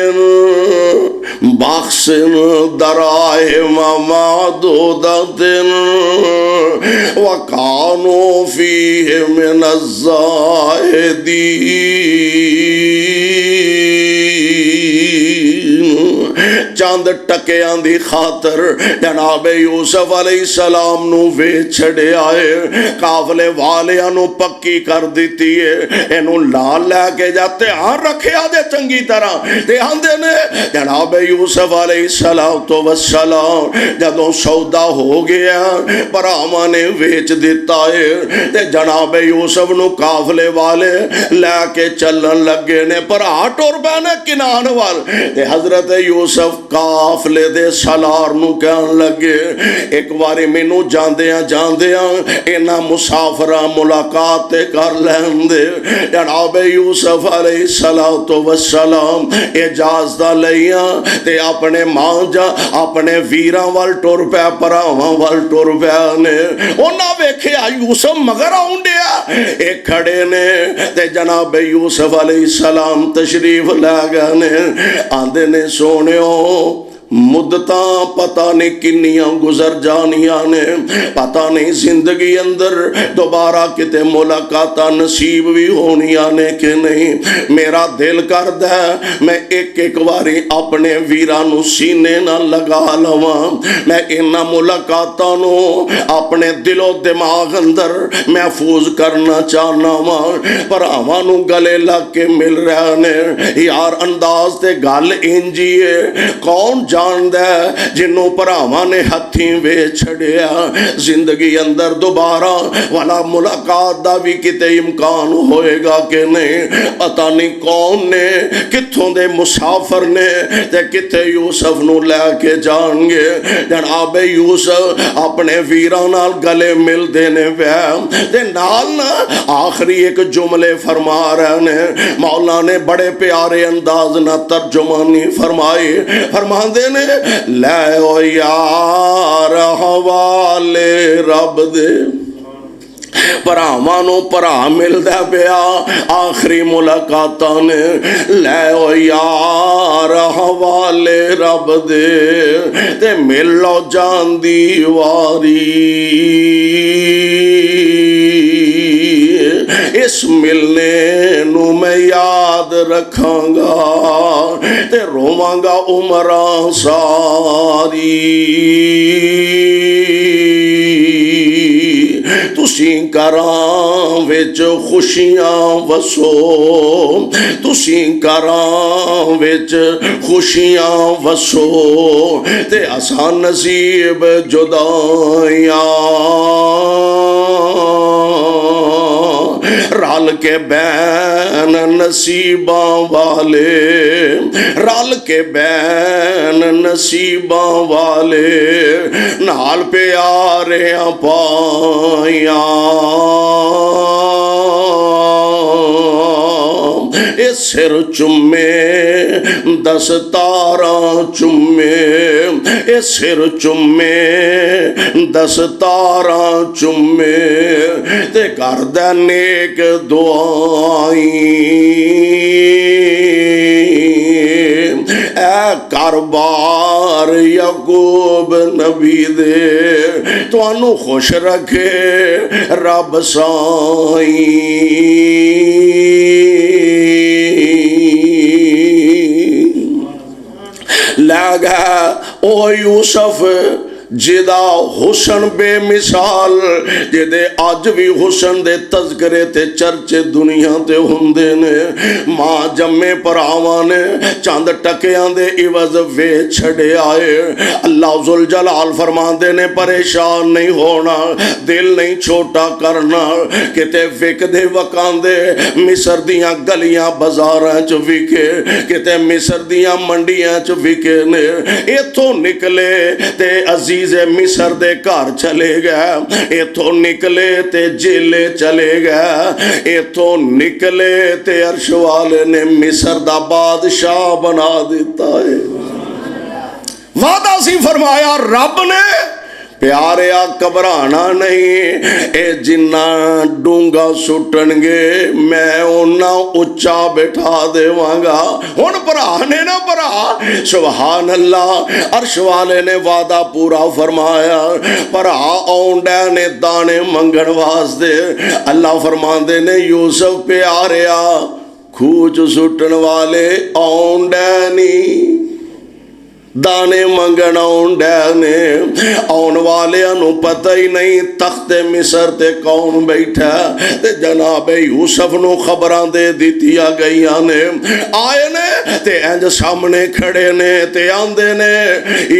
बाक्सिन दराए मामादुदतिन वकानो फीहि मिनज़्ज़ाहिदीन। चंद टकियां दी खातर जनाब यूसुफ अलैहिस्सलाम नू वेच छड़िया है, काफले वालियां नू पक्की कर दिती है, इनू लाल लैके जा ध्यान रखिया दे चंगी तरह। ते आंदे ने जनाब यूसुफ अलैहिस्सलातो वस्सलाम जदों सौदा हो गया भरावां ने वेच दिता है ते जनाब यूसुफ नू काफले वाले लैके चलन लगे ने। भरा टुर पए ने किनान वाल ते हजरत यूसुफ काफले दे सलार नू कहन लगे एक बारी मैनू जांदियां जांदियां इन्हां मुसाफिरां मुलाकात ते कर लैन दे। जनाब यूसुफ अलैहिस्सलातो वस्सलाम इजाजत लईया ते अपने मां जा अपने वीरां वाल टुर पै, भरावां वाल टुर पै ने। उन्हां वेखिया यूसुफ मगर आउण डिया, ए खड़े ने ते जनाब यूसुफ अलैहिस्सलाम तशरीफ लै गए ने। आंदे ने सोनियो मुद्दतां पता नहीं किन्नियां गुजर जानियां ने, पता नहीं जिंदगी अंदर दोबारा किते मुलाकातां नसीब भी होनियां ने कि नहीं। मेरा दिल करदा है मैं एक एक बारी अपने वीरां नू सीने नाल लगा लवां, मैं इन्हां मुलाकातां नू अपने दिलो दिमाग अंदर महफूज करना चाहना वा। भरावां नू गले लग के मिल रहे ने यार, अंदाज ते गल इंजी है, कौन जानदा जिन्हों भरावां ने हथी वेच छड़िया जिंदगी अंदर दोबारा वाला मुलाकात दा भी किते इम्कान होएगा कि नहीं। पता नहीं कौन ने कित्थों दे मुसाफिर ने ते किथे यूसुफ नू लैके जाणगे। जनाब यूसुफ अपने वीरां नाल गले मिलदे ने पै ते नाल ना आखिरी एक जुमले फरमा रहे ने। मौला ने बड़े प्यारे अंदाज ना तर्जुमानी फरमाई, फरमांदे ने लै ओ यार हवाले रब दे। भरावां नू भरा मिलदा पिया आखिरी मुलाकातां ने, लै ओ यार हवाले रब दे ते मिलो जांदी वारी। इस मिलने नू मैं याद रखांगा ते रोवांगा उमरां सारी। तुसी घरां विच खुशियां वसो, तुसी घरां विच खुशियां वसो ते असां नसीब जुदाइयां रल के बैन नसीबां वाले, रल के बैन नसीबां वाले नाल प्यारियां पाइयां। ए सिर चुमे दस्तारां चुमे, ए सिर चुमे दस्तारां चुमे ते करदा नेक दुआई। ए कारबार याकूब नबी दे तुहानू खुश रखे रब साई। लगा ओ यूसुफ जिदा हुसन बेमिसाल, जिदे अज भी हुसन दे तज़किरे ते चर्चे दुनिया ते हुंदे ने। मां जम्मे भरावां ने चंद टकियां दे इवज वे छड़े आए। अल्लाह जुल जलाल फरमांदे ने परेशान नहीं होना, दिल नहीं छोटा करना। किते विकदे वकांदे मिस्र दियां गलियां बाजारां च विके, किते मिस्र दियां मंडियां च विके ने। इथों निकले ते अजीज मिस्र दे घर चले गए, इथों निकले ते जेले चले गए, इथों निकले ते अर्श वाले ने मिस्र दा बादशाह बना दिता है। वादा सी फरमाया रब ने, प्यारिया घबराना नहीं, ए जिन्ना डूंगा सुटणगे मैं उन्ना उच्चा बिठा देवांगा। हुण भरा ने ना भरा, सुभान अल्लाह, अर्श वाले ने वादा पूरा फरमाया। भरा आउंडे ने दाने मंगण वास्ते। अल्लाह फरमांदे ने यूसुफ प्यारिया खूच सुटण वाले आउंडे नहीं, दाने मंगण आउंडे ने। आउण वालियां नूं पता ही नहीं तख्ते मिस्र ते कौन बैठा, ते जनाब यूसुफ नूं खबरां दे दित्तियां गईयां ने। आए ने ते इंज सामने खड़े ने ते आंदे ने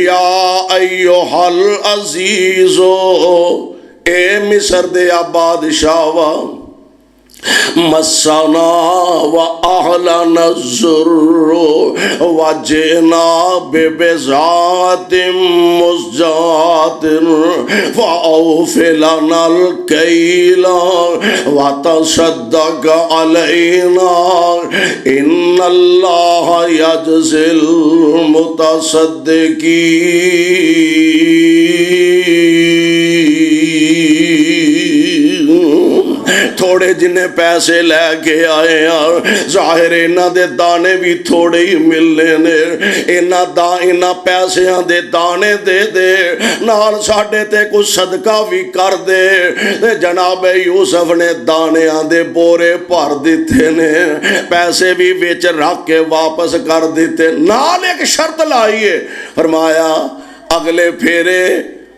या अय्युहल अजीजो, ए मिस्र दे बादशाह मस्सना व अहलना ज़ुर्रु व जिना बिबिज़ातिम मुज़्जातिन व औफ़िलनल कैला व तसद्दक़ अलैना इन्नल्लाह यजज़िल मुतसद्दिक़ीन। थोड़े जिन्ने पैसे लैके आए हैं, जाहिर इन्हां दे दाने भी थोड़े ही मिलने ने। इन्हां पैसियां दे दाने दे दे, नाल साडे ते कुछ सदका भी कर दे। ते जनाब यूसुफ ने दानियां दे बोरे भर दिते ने, पैसे भी विच रख के वापस कर दिते। नाल एक शर्त लाई है, फरमाया अगले फेरे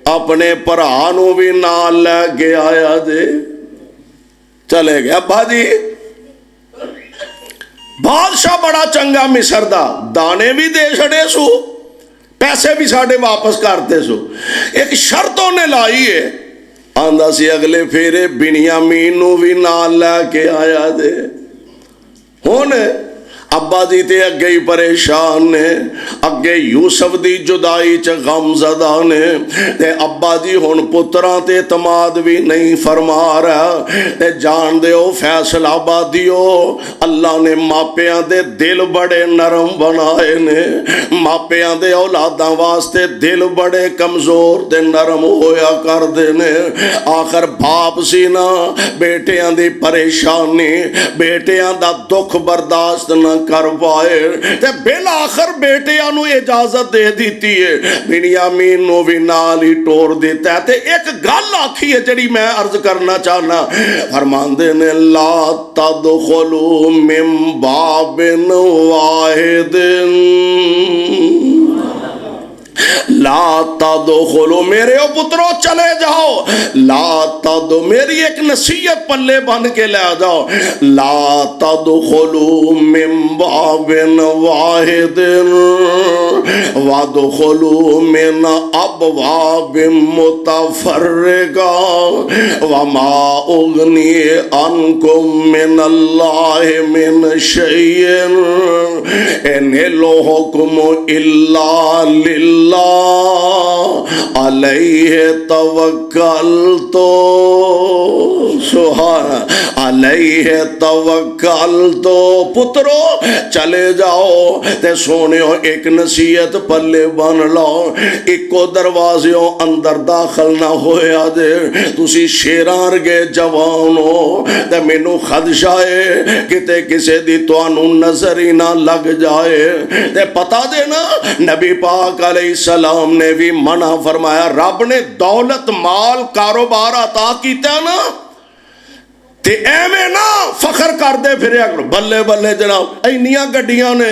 अपने भरा नूं भी नाल लैके आया जे। चले गया बाजी। बादशाह बड़ा चंगा मिस्र दा, दाने भी दे छड़े सू, पैसे भी साढ़े वापस करते सू। एक शर्त उन्हें लाई है, आंदा सी अगले फेरे बिनियामीन नूं भी नाल लैके आया दे। हुण अब्बा जी ते अगे ही परेशान ने, अगे यूसुफ दी जुदाई च गमज़दा ने, ते अब्बा जी हुण पुत्रां ते तमाद भी नहीं फरमा रहा। ते जान दे फैसला बादियो, अल्लाह ने मापियां दे दिल बड़े नरम बनाए ने। मापियां दे औलादां वास्ते दिल बड़े कमजोर ते नरम होया करदे ने। आखिर बाप सी ना, बेटियां दी परेशानी, बेटियां दा दुख बर्दाश्त ना कर पाए, ते बिल आखिर बेटियां नूं इजाजत दे दी है, बिनियामीन नूं भी नाल ही टोर दिता है। ते एक गल आखी है जिहड़ी मैं अर्ज करना चाहना, फरमांदे ने ला तदखुलू मिन बाबिन वाहिदिन ला तदखुलू, मेरे ओ पुत्रो चले जाओ, ला तद, मेरी एक नसीहत पल्ले बन के ले जाओ, ला तदखुलू मिन बाबिन वाहिदिन वदखुलू मिन अबवाबिन मुतफर्रिका वमा उगनी अनकुम मिनल्लाहि मिन शैइन इनिल हुक्मु इल्ला लिल्लाह अलैहि तवक्कलतु। सुभान अलैहि तवक्कल तो पुत्रो चले जाओ ते सोनियो एक नसीहत पल्ले बन लो इको दरवाज़ों अंदर दाखिल ना होया जे तुसी शेरां वर्गे जवान हो ते मैनू खदशा है किते किसे दी तुहानू नजर ही ना लग जाए ते पता देना नबी पाक अलैहिस्सलाम ने भी मना फरमाया रब ने दौलत माल कारोबार अता कीता ना ते एवें ना फखर करते फिर बल्ले बल्ले जनाब इन्नियां गड्डियां ने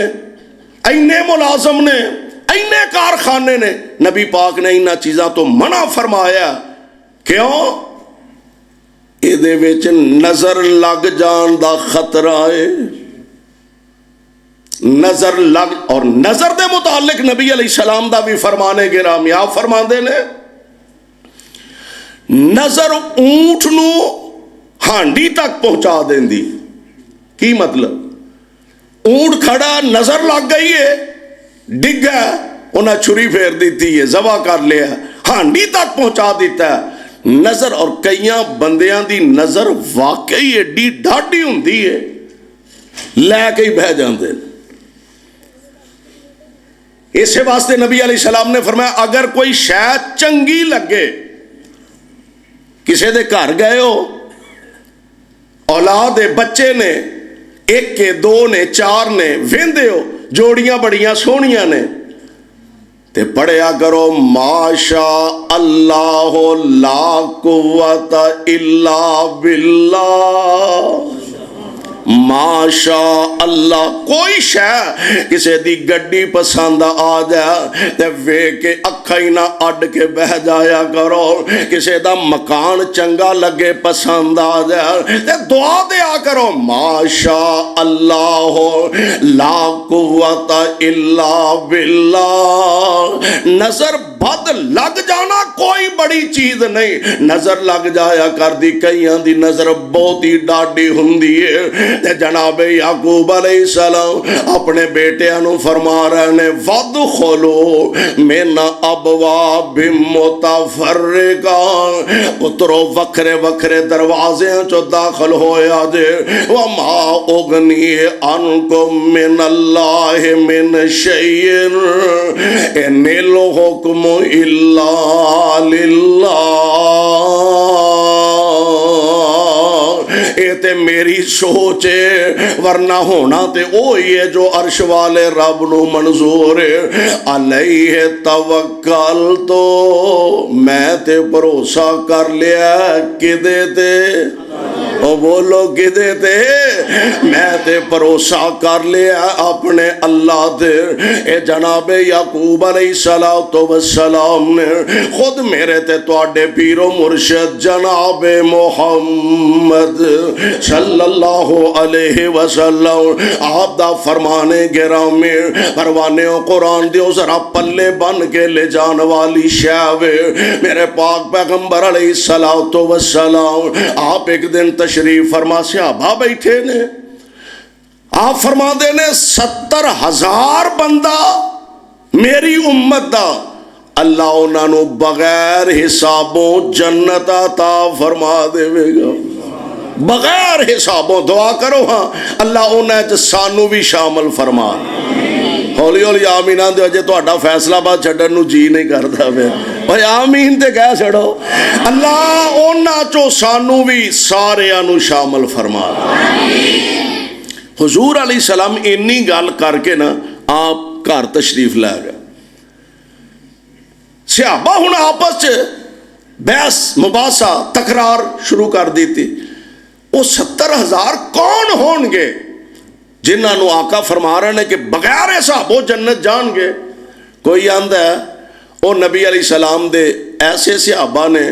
इन्ने मुलाजम ने इन्ने कारखाने ने नबी पाक ने इन्हां चीज़ों तो मना फरमाया क्यों इहदे विच नजर लग जान दा खतरा है नजर लग और नजर दे मुतालिक नबी अलैहिस्सलाम दा भी फरमाने गिरामियाब फरमांदे ने नजर ऊंट नू हांडी तक पहुंचा देंदी की मतलब ऊंट खड़ा नजर लग गई है डिग्गा उन्हें छुरी फेर दी है जबा कर लिया हांडी तक पहुंचा दिता है नजर और कई बंदियां दी नजर वाकई एडी ढाडी हुंदी है लैके ही बह जाते इस वास्ते नबी अलैहिस्सलाम ने फरमाया अगर कोई शै चंगी लगे किसी दे घर गए हो औलाद बच्चे ने एक के दो ने चार ने वेंदे हो जोड़ियां बड़ियां सोहनियां ने ते पढ़िया करो माशा अल्लाह ला कुव्वत इल्ला बिल्लाह माशा अल्लाह कोई शै किसी दी गड्डी पसंद आ जाए ते वेख के अखा ही ना अड के बह जाया करो किसी दा मकान चंगा लगे पसंद आ जाए ते दुआ दिया करो माशा अल्लाह ला कुव्वत इल्ला बिल्लाह नजर बद लग जाना कोई बड़ी चीज नहीं नजर लग जाया कर दी कईयां दी नजर बहुत ही डाडी हुंदी है ते जनाब याकूब अलैहिस्सलाम अपने बेटियां नू फरमा रहे ने वद खोलो मेना अबवा बिमुतफर्रिका पुत्रो वखरे वखरे दरवाज़े चो दाखिल होया जे व मा उगनी अनकुम मिनल्लाहि मिन शैइन इन्निल हुक्मु इल्ला लिल्लाह ये ते मेरी सोच है वरना होना ते ओ ही है जो अर्श वाले रब नू मंजूर है अलैहि तवक्कल तो मैं ते भरोसा कर लिया किदे ते ओ बोलो किदे ते मैं ते भरोसा कर लिया अपने अल्लाह ते ए जनाबे याकूब अलैहिस्सलातु वस्सलाम ने खुद मेरे ते तुहाडे पीरो मुर्शिद जनाबे मोहम्मद सल्लल्लाहु अलैहि वसल्लम आप दा फरमाने गिरामी परवाने कुरान दियो जरा पल्ले बन के ले जान वाली शैवे मेरे पाक पैगंबर अलैहिस्सलातु वस्सलाम आप एक दिन तशरीफ फरमा सहाबा बैठे ने आप फरमाते ने 70,000 बंदा मेरी उम्मत दा अल्लाह उन्होंने बगैर हिसाबों जन्नत अता फरमा देवेगा बगैर हिसाबों दुआ करो हाँ अल्लाह उन्हें सानू भी शामिल फरमा हौली हौली आमीन आंदे अजे तुहाडा फैसलाबाद छड्डण नूं जी नहीं करता पे भाई आमीन ते कह छड़ो अल्लाह उन्हां चो सानू भी सारियां नूं शामिल फरमा हुजूर अलैहिस्सलाम इन्नी गल करके ना आप घर तशरीफ लै गए सहाबा हुण आपस च बहस मुबासा तकरार शुरू कर दी थी वो 70,000 कौन होंगे जिन्होंने आका फरमा रहे हैं कि बगैर हिसाबों जन्नत जाएंगे कोई आंदा है वो नबी अलैहिस्सलाम दे ऐसे सहाबा ने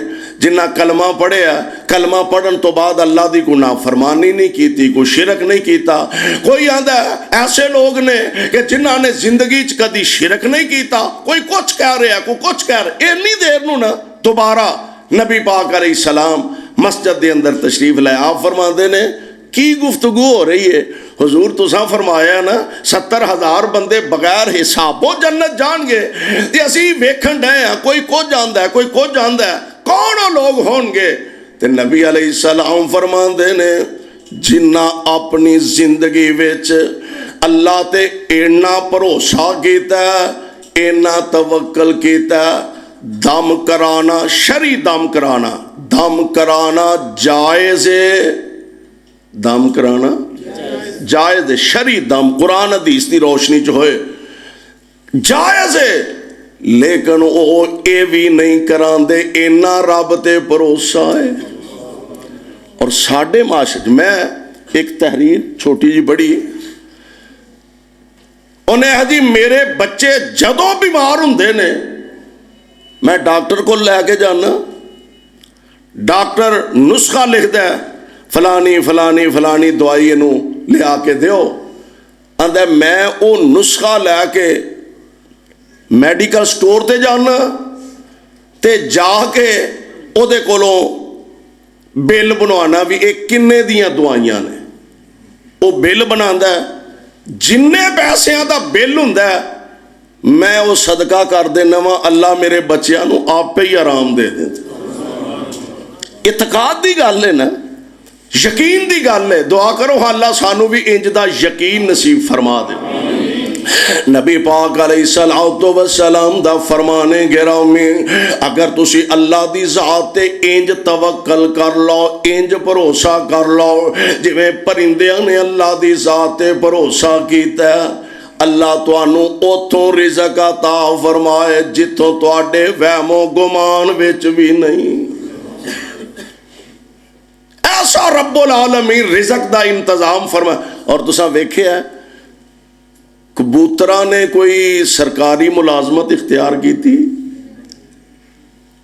जिन्ना कलमा पढ़िया कलमा पढ़न तो बाद अल्लाह की कोई नाफरमानी नहीं की कोई शिरक नहीं किया कोई आंदा ऐसे लोग ने कि जिन्हों ने जिंदगी च कभी शिरक नहीं किया कोई कुछ कह रहा कोई कुछ कह रहा इन्नी देर नूं ना दोबारा नबी पाक अलैहिस्सलाम मस्जिद के अंदर तशरीफ लाए आप फरमाते ने की गुफ्तगू हो रही है हुजूर तुसां फरमाया ना 70,000 बंदे बगैर हिसाबों जन्नत जाएंगे ते असीं वेखण डए हां कोई कुछ जानदा है कोई कुछ जानदा है कौन लोग होंगे ते नबी अलैहिस्सलाम फरमाते ने जिन्ना अपनी जिंदगी विच अल्लाह ते इन्ना भरोसा कीता, इन्ना तवक्कल कीता। दम कराना, शरी दम कराना, दम कराना जायज़ है, दम कराना जायज़ है। शरी दम कुरान हदीस की रोशनी च होए जायज़ है, लेकिन वो ये भी नहीं करांदे, इन्ना रब ते भरोसा है। और साडे माशरे मैं एक तहरीर छोटी जी बड़ी, उन्हें जी मेरे बच्चे जदों बीमार होंदे ने मैं डॉक्टर को लैके जाना, डॉक्टर नुस्खा लिखता है, फलानी फलानी फलानी दवाई इनू लिया के दो, आंदा मैं वो नुस्खा लैके मैडिकल स्टोर ते जाना ते जाके उहदे कोलों बिल बनवाना भी एक किन्ने दियां दवाइयां ने। वो बिल बनांदा, जिन्ने पैसिਆਂ ਦਾ बिल हुंदा मैं वो सदका कर देना वा, अल्लाह मेरे बच्चों को आपे ही आराम दे दे। इतकाद की गल है ना, यकीन की गल है। दुआ करो अल्लाह सानू भी इंज दा यकीन नसीब फरमा दे। नबी पाक अलैहिस्सलातु वस्सलाम दा फरमाने गिरामी, अगर तुसी अल्लाह दी ज़ात ते इंज तवक्कल कर लो, इंज भरोसा कर लो जिवें परिंदियां ने अल्लाह दी ज़ात ते भरोसा कीता, अल्लाह तुहानू उथों रिज़क अता फरमाए जिथों तुहाडे वहमो गुमान विच भी नहीं। ऐसा रब्बुल आलमीन रिज़क दा इंतजाम फरमा। और तुसां वेखिया कबूतरा ने कोई सरकारी मुलाजमत इख्तियार की थी,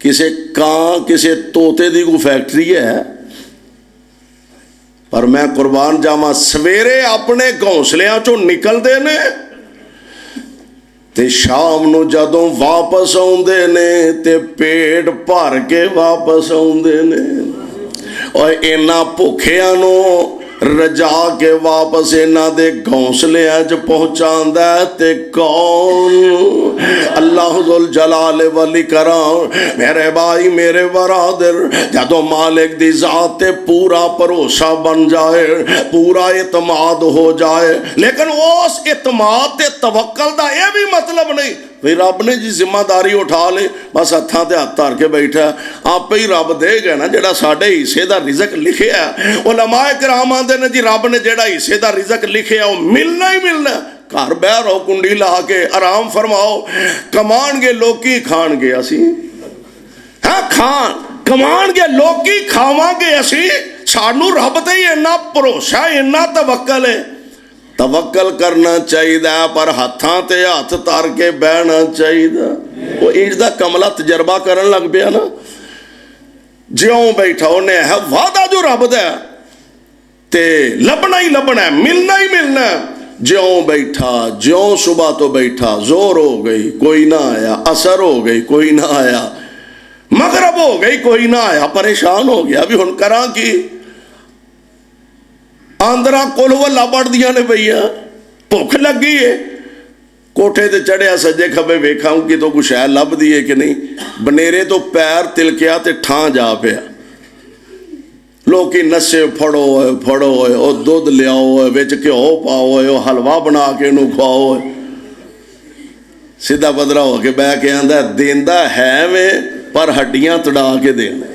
किसी कां किसी तोते की कोई फैक्ट्री है, पर मैं कुर्बान जावा सवेरे अपने घोंसलियां चों निकलते ने ते शाम नूं जदों वापस आउंदे ने ते पेट भर के वापस आउंदे ने। और इन्ना भुखियां नूं रजा के वापस इन्हां दे घोंसलियां च पहुंचांदा ते कौन? अल्लाह जुल जलाल वल इकराम। मेरे भाई मेरे बरादर, जदों मालिक दी ज़ात ते पूरा भरोसा बन जाए, पूरा इतमाद हो जाए, लेकिन उस इतमाद ते तवक्कल दा यह भी मतलब नहीं भाई रब ने जी जिम्मेदारी उठा ले, बस हत्थां ते हत्थ धर के बैठा, आपे ही रब देगा ना जेड़ा साडे हिस्से दा रिज़क लिखिया। उलमाए किराम आंदे ने जी रब ने जेड़ा हिस्से दा रिज़क लिखिया वो मिलना ही मिलना। घर बह रहो कुंडी ला के आराम फरमाओ, कमाणगे लोकी खाणगे असी, हाँ खान कमाणगे लोकी खावांगे असी। सानू रब ते ही इन्ना भरोसा, इन्ना तवक्कल है। तवक्कल करना चाहिए पर हत्थां ते हथ धर के बहना चाहिए। वो इंज दा कमला तजर्बा करन लग पिया ना, ज्यों बैठा उन्हें है वादा जो रब दा ते लभना ही लभना है, मिलना ही मिलना है। ज्यों बैठा, ज्यों सुबह तो बैठा, जोर हो गई कोई ना आया, असर हो गई कोई ना आया, मगरब हो गई कोई ना आया, परेशान हो गया। भी हुण करा की? आंदरा कुल वल्ला बढ़दियां ने पईयां, भुख लगी है, कोठे ते चढ़िया सज्जे खब्बे वेखाऊं कि तो कुछ है लभदी है कि नहीं। बनेरे तो पैर तिलकिया ते ठां जा पिया। लोकी नशे फड़ो फड़ो, ओ दुध लियाओ, विच घ्यो पाओ, ओ हलवा बना के इनू खुआओ। सीधा बदरा हो के बह के आंदा देंदा है वे पर हड्डियां तड़ा के देंदा,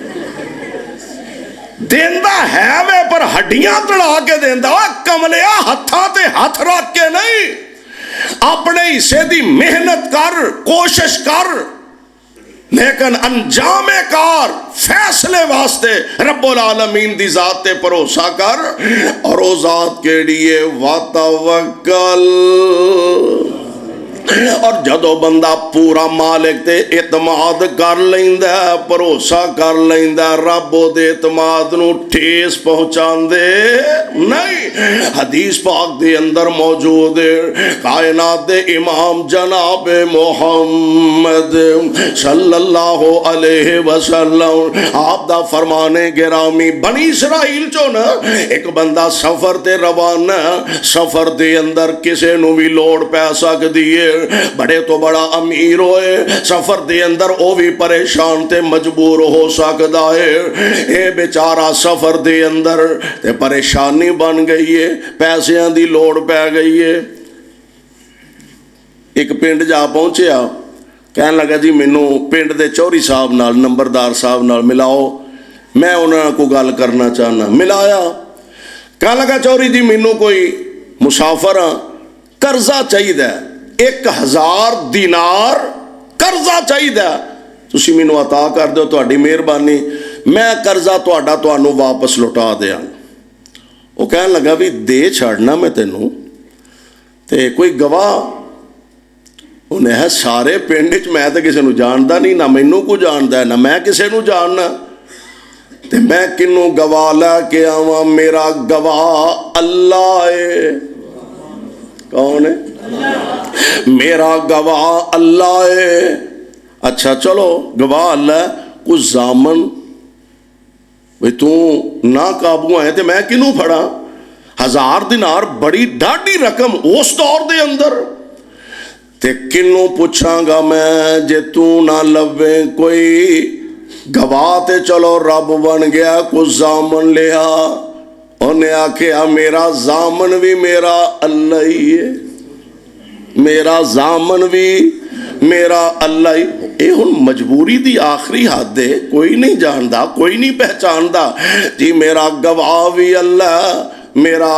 देंदा है वे पर हड्डियां तड़ा के देंदा। कमलिया हत्थां ते हथ रख के नहीं, अपने हिस्से दी मेहनत कर, कोशिश कर, लेकिन अंजामे कार फैसले वास्ते रब्बुल आलमीन दी जात ते भरोसा कर। और ओ जात केड़ी है? वतवक्कल। और जदों बंदा पूरा मालिक ते इतमाद कर लैंदा, भरोसा कर लैंदा, रब दे इतमाद नूं ठेस पहुंचांदे नहीं। हदीस पाक दे अंदर मौजूद है, कायनात दे इमाम जनाब मुहम्मद सल्लल्लाहु अलैहि वसल्लम आप दा फरमाने गिरामी, बनी इसराइल चो ना एक बंदा सफर ते रवाना, सफर दे अंदर किसे नूं भी लोड़ पै सकदी है, बड़े तो बड़ा अमीर होए, सफर दे अंदर वो भी परेशान ते मजबूर हो सकता है। ये बेचारा सफर दे अंदर ते परेशानी बन गई है, पैसों की लोड़ पै गई है। एक पिंड जा पहुंचया, कह लगा जी मैनू पिंड के चौधरी साहब नाल, नंबरदार साहब नाल मिलाओ, मैं उन्होंने को गल करना चाहना। मिलाया, कह लगा चौधरी जी मैनू कोई मुसाफर हाँ, कर्जा चाहिए, 1000 दिनार कर्जा चाहिए, तुसी मैनू अता कर दो, तुहाडी मेहरबानी, मैं कर्जा तुहाडा तुहानू वापस लौटा दिया। वो कह लगा भी दे छड़ना मैं तेनू, ते कोई गवाह? उन्हें है सारे पिंड च मैं तो किसी को जानता नहीं, ना मैनू को जानता है, ना मैं किसी को जानना, ते मैं किनू गवाह लैके आवा? मेरा गवाह अल्लाह है। कौन है? मेरा गवाह अल्लाह है। अच्छा चलो गवाह अल्लाह, कुछ जामन भाई तू ना काबू है तो मैं किनू फड़ा? 1000 दिनार बड़ी ढाडी रकम उस दौर दे अंदर, ते किनू पूछांगा मैं जे तू ना लवे कोई गवाह? ते चलो रब बन गया, कुछ जामन लिया। उन्हें आखिया मेरा जामन भी मेरा अल्लाह ही है, मेरा जामन भी मेरा अल्लाह ही। ये हुण मजबूरी दी आखिरी हद है, कोई नहीं जानता, कोई नहीं पहचानता जी मेरा गवाह भी अल्लाह, मेरा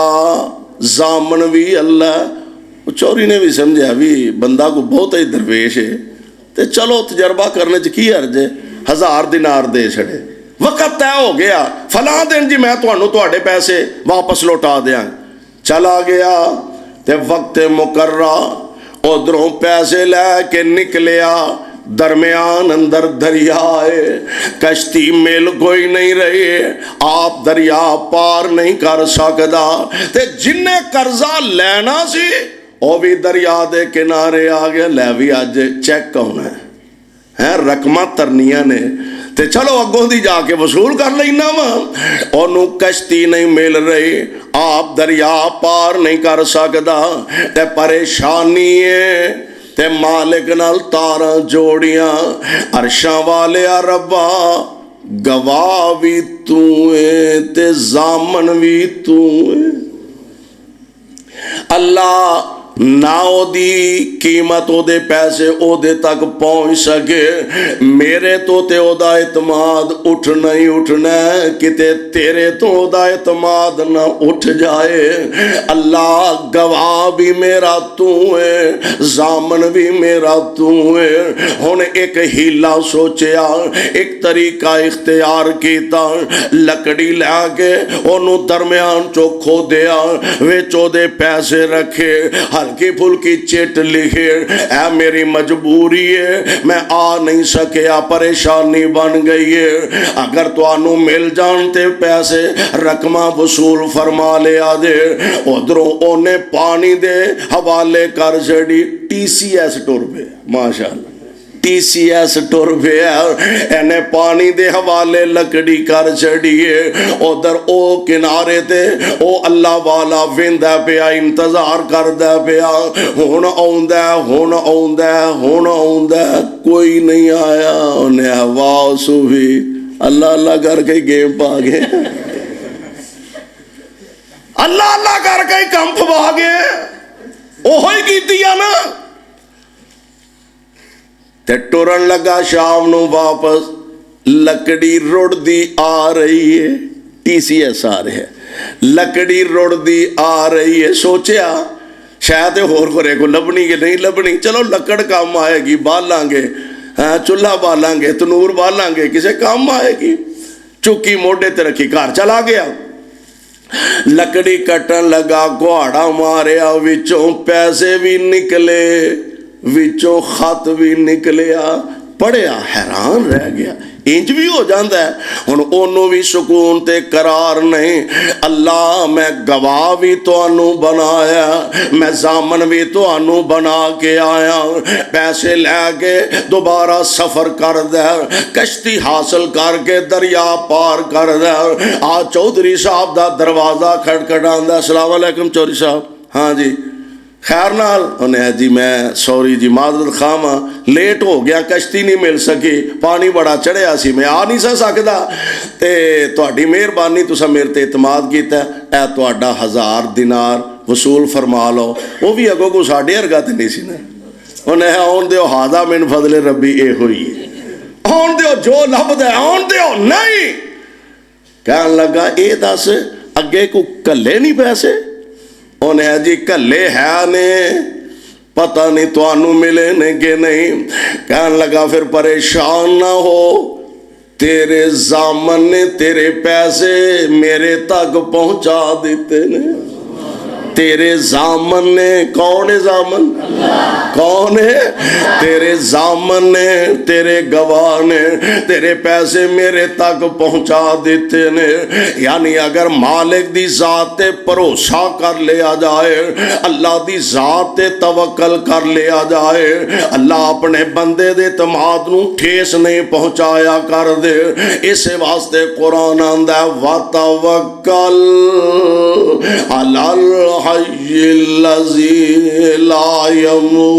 जामन भी अल्लाह। चौरी ने भी समझा भी बंदा को बहुत ही दरवेश है, तो चलो तजर्बा करने च की अर्ज है, 1000 दिनार दे छड़े। वक्त तय हो गया, फला दिन जी मैं तुहानू तुहाडे पैसे वापस लौटा दियां। चला गया ते वक्त मुकर्रा उधरों पैसे लैके निकलिया, दरमियान अंदर दरिया है, कश्ती मेल कोई नहीं रही, आप दरिया पार नहीं कर सकदा। ते जिन्ने कर्जा लेना सी वो भी दरिया दे किनारे आ गया, लै भी अज चेक होना है, रकम तरनिया ने, ते चलो अगों दी जाके वसूल कर लेना वा। ओनू कश्ती नहीं मिल रही, आप दरिया पार नहीं कर सकदा, ते परेशानी है, ते मालिक नाल तारा जोड़ियां, अरशां वाले रब्बा गवाह भी तू है ते जामन भी तू है। अल्लाह ना ओदी कीमत ओदे पैसे ओदे तक पहुंच सके, मेरे तो ते ओदा इतमाद उठना ही उठना, किते तेरे तो ओदा इतमाद ना उठ जाए। अल्लाह गवाह भी मेरा तू है, जामन भी मेरा तू है। हुण एक हीला सोचिया, एक तरीका इख्तियार किया, लकड़ी लैके ओनू दरम्यान चो खोदिया, विच ओदे पैसे रखे, हल्की फुल्की चिट लिखे, ऐ मेरी मजबूरी है, मैं आ नहीं सकिया, परेशानी बन गई है, अगर तुहानू मिल जान ते पैसे रकम वसूल फरमा लिया दे। उधरों ओने पानी दे हवाले कर छड़ी, TCS टुर पे, माशाअल्लाह TCS टुर पे, एने पानी दे हवाले लकड़ी कर छड़िए। उधर ओ किनारे ते ओ अल्लाह वाला वेंदा पिया, इंतजार करदा पिया, हुण आउंदा हुण आउंदा हुण आउंदा, कोई नहीं आया। उन्हें हवा सूफी अल्लाह अल्लाह करके गेम पा गए, अल्लाह अल्लाह करके कम पवा गए, ओहो ही कीती आ ना। ते टुरन लगा शाम नू वापस, लकड़ी रुड़दी आ रही है, TCS आ रहा है, लकड़ी रुड़दी आ रही है। सोचा शायद होर घरे को लभनी कि नहीं लभनी, चलो लकड़ काम आएगी, बालांगे, हाँ चूल्हा बालांगे, तनूर बालांगे, किसे काम आएगी। चुकी मोढ़े ते रखी, घर चला गया, लकड़ी कटन लगा, गुहाड़ा मारिया, विचों पैसे भी निकले, विचों खत भी निकलिया, पढ़िया हैरान रह गया। इंज भी हो जाता है, हुण ओनू भी सुकून ते करार नहीं। अल्लाह मैं गवाह भी तुहानू बनाया, मैं जामन भी तुहानू बना के आया, पैसे लैके दोबारा सफर कर दे, कश्ती हासिल करके दरिया पार कर दे। आ चौधरी साहब दा दरवाजा खटखटांदा, अस्सलाम वालेकुम चौधरी साहब। हाँ जी खैर नाल उन्हें जी मैं सॉरी जी माजरत खामा लेट हो गया, कश्ती नहीं मिल सकी, पानी बड़ा चढ़िया सी, मैं आ नहीं सा सकदा, ते तुहाडी मेहरबानी तुसां मेरे ते इतमाद कीता, ऐ तुहाडा 1000 दिनार वसूल फरमा लो। वो भी अगों को साढ़े वर्गा तो नहीं सी ना। उन्हें आउन दो, हादा मिन फजले रबी ए हुई, आउन दो जो लभदा आउन दो। नहीं कहन लगा ए दस अगे को कल्ले नहीं पैसे? उन्हें जी कल्ले है ने, पता नहीं तुहानू मिले ने कि नहीं। कहन लगा फिर परेशान ना हो, तेरे जामन ने तेरे पैसे मेरे तक पहुंचा दिते ने। तेरे जामन ने, कौन है जामन? कौन है? तेरे जामन ने, तेरे गवाह ने तेरे पैसे मेरे तक पहुंचा देते ने। यानी अगर मालिक दी जात ते भरोसा कर लिया जाए, अल्लाह दी जात ते तवक्कल कर लिया जाए, अल्लाह अपने बंदे दे तमाद नू ठेस नहीं पहुंचाया कर दे। इस वास्ते कुरान आंदा वतवक्कल अलल हय्यिल्लज़ी ला यमूत।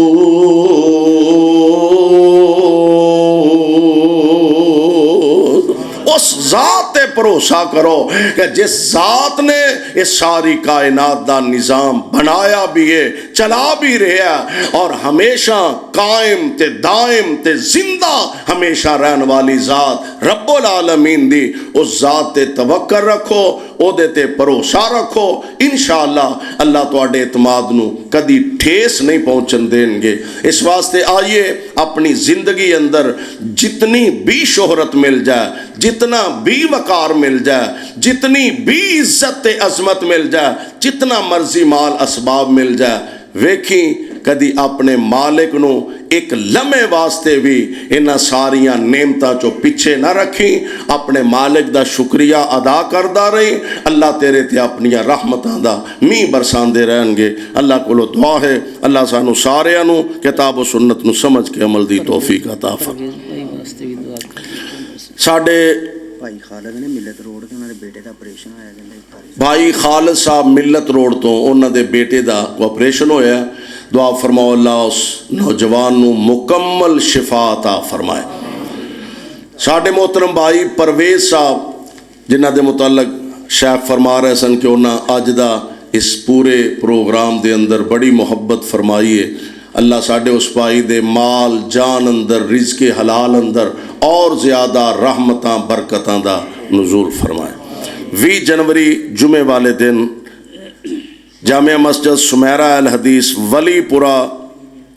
उस जात पे भरोसा करो कि जिस जात ने इस सारी कायनात का निज़ाम बनाया भी है, चला भी रहा और हमेशा कायम ते दायम ते जिंदा हमेशा रहने वाली जात रब्बुल आलमीन दी, उस जात ते तवक्कल रखो, ओदे ते भरोसा रखो। इंशाअल्लाह अल्लाह तुहाडे इतमाद नू कदी ठेस नहीं पहुंचन देंगे। इस वास्ते आइए अपनी जिंदगी अंदर जितनी भी शोहरत मिल जाए, जितना भी वकार मिल जाए, जितनी भी इज्जत ते अजमत मिल जाए, जितना मर्जी माल असबाब मिल जाए, वेखी कदी अपने मालिक नू एक लम्हे वास्ते भी इन्हां सारियां नेमतां चो पिछे ना रखी, अपने मालिक दा शुक्रिया अदा करदा रही। अल्लाह तेरे ते अपनियां रहमतां दा मींह बरसांदे रहणगे। अल्लाह कोलों दुआ है अल्लाह सानू सारियां नू किताब व सुन्नत नू समझ के अमल दी तौफीक अता फरमाए। साडे
भाई खालिद ने मिलत रोड ते उन्हां दे बेटे दा ऑपरेशन होया,
भाई खालिद साहब मिलत रोड तो उन्हां दे बेटे दा ऑपरेशन होया। दुआ फरमाओ अल्लाह उस नौजवान नू मुकम्मल शिफा अता फरमाए। साडे मोहतरम भाई परवेज साहब जिन्हां दे मुतल्लक शेख फरमा रहे सन कि उन्हां अज दा इस पूरे प्रोग्राम दे अंदर बड़ी मुहब्बत फरमाई है। अल्लाह साडे उस भाई दे माल जान अंदर रिज़्क़े हलाल अंदर और ज़्यादा रहमतां बरकतां दा नुज़ूल फरमाए। 20 जनवरी जुमे वाले दिन जामिया मस्जिद सुमेरा अल हदीस वलीपुरा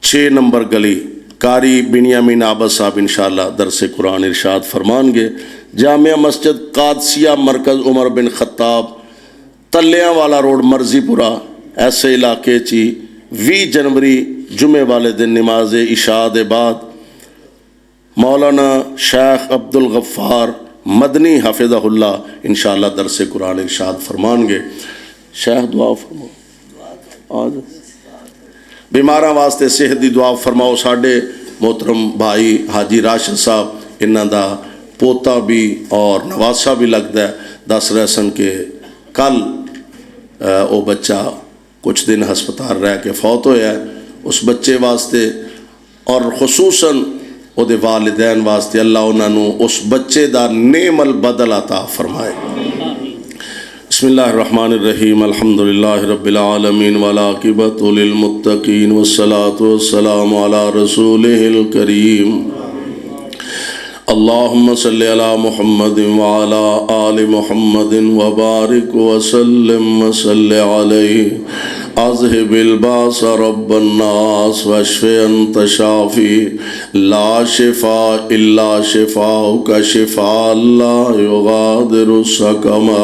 6 नंबर गली कारी बिनियामीन आबद साहब इंशाअल्लाह दरसे कुरान इरशाद फरमानगे। जामिया मस्जिद कादसिया मरकज़ उमर बिन खत्ताब तलियां वाला रोड मर्जीपुरा ऐसे इलाके ची 20 जनवरी जुमे वाले दिन नमाज इशा दे बाद मौलाना शेख अब्दुल गफ्फार मदनी हाफिज़हुल्लाह इंशाअल्लाह दरसे कुरान इरशाद फरमानगे। शेख दुआ फरमाओ, आज बीमारां वास्ते सेहत दी दुआ फरमाओ। साडे मोहतरम भाई हाजी राशिद साहब इन्हां दा पोता भी और नवासा भी लगता है, दस रहे सन के कल वो बच्चा कुछ दिन हस्पताल रह के फौत होया। उस बच्चे वास्ते और खुसूसन उहदे वालिदैन वास्ते अल्लाह उन्होंने उस बच्चे दा नेमल बदल अता फरमाए। बिस्मिल्लाहिर्रहमानिर्रहीम अल्हम्दुलिल्लाहि रब्बिल आलमीन वल आक़िबतु लिल मुत्तक़ीन वस्सलातु वस्सलामु अला रसूलिहिल करीम। अल्लाहुम्मा सल्लि अला मुहम्मदिन व अला आलि मुहम्मदिन व बारिक व सल्लिम व सल्लि अलैहि अज़हिबिल बास रब्बन नास वश्फि अंत शाफी ला शिफा इल्ला शिफाउका शिफा ला युगादिरु सकमा।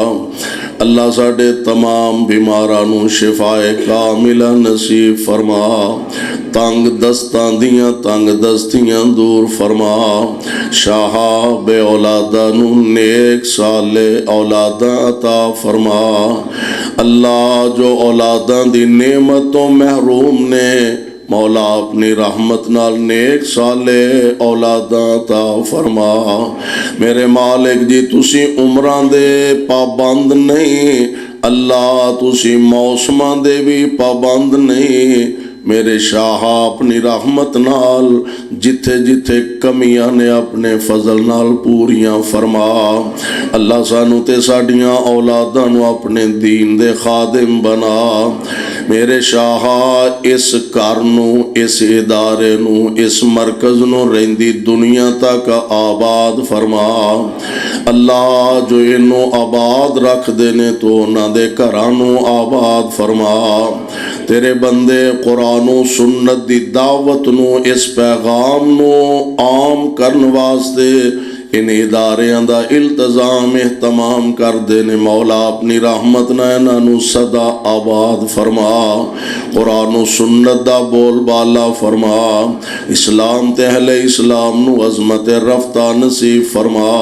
अल्लाह साडे तमाम बीमारां नू शिफाए कामिला नसीब फरमा, तंग दस्तां दियां तंग दस्तियां दूर फरमा। शाहाब औलादा नू नेक साले औलादा अता फरमा। अल्लाह जो औलादा दी नेमतों महरूम ने मौला अपनी रहमत नाल नेक साले औलादा अता फरमा। मेरे मालिक जी तुसी उम्रां दे पाबंद नहीं, अल्लाह तुसी मौसमां दे भी पाबंद नहीं। मेरे शाह अपनी रहमत नाल जिथे जिथे कमियां ने अपने फजल नाल पूरियां फरमा। अल्लाह सानू ते साडियां औलादां नू अपने दीन दे खादिम बना। मेरे शाह इस घर नू, इस इदारे नू, इस मरकज नू रहिंदी दुनिया तक आबाद फरमा। अल्लाह जो इनू आबाद रख देने तो उन्हां दे घरां नू आबाद फरमा। तेरे बंदे कुरान व सुन्नत दी दावत नू, इस पैगाम नू आम करन वास्ते इन इदारियां दा इल्तजाम एहतमाम कर देने। मौला अपनी रहमत ना इन्हां नू सदा आबाद फरमा। कुरान व सुन्नत दा बोल बाला फरमा। इस्लाम ते अहले इस्लाम नू अजमत रफ्ता नसीब फरमा।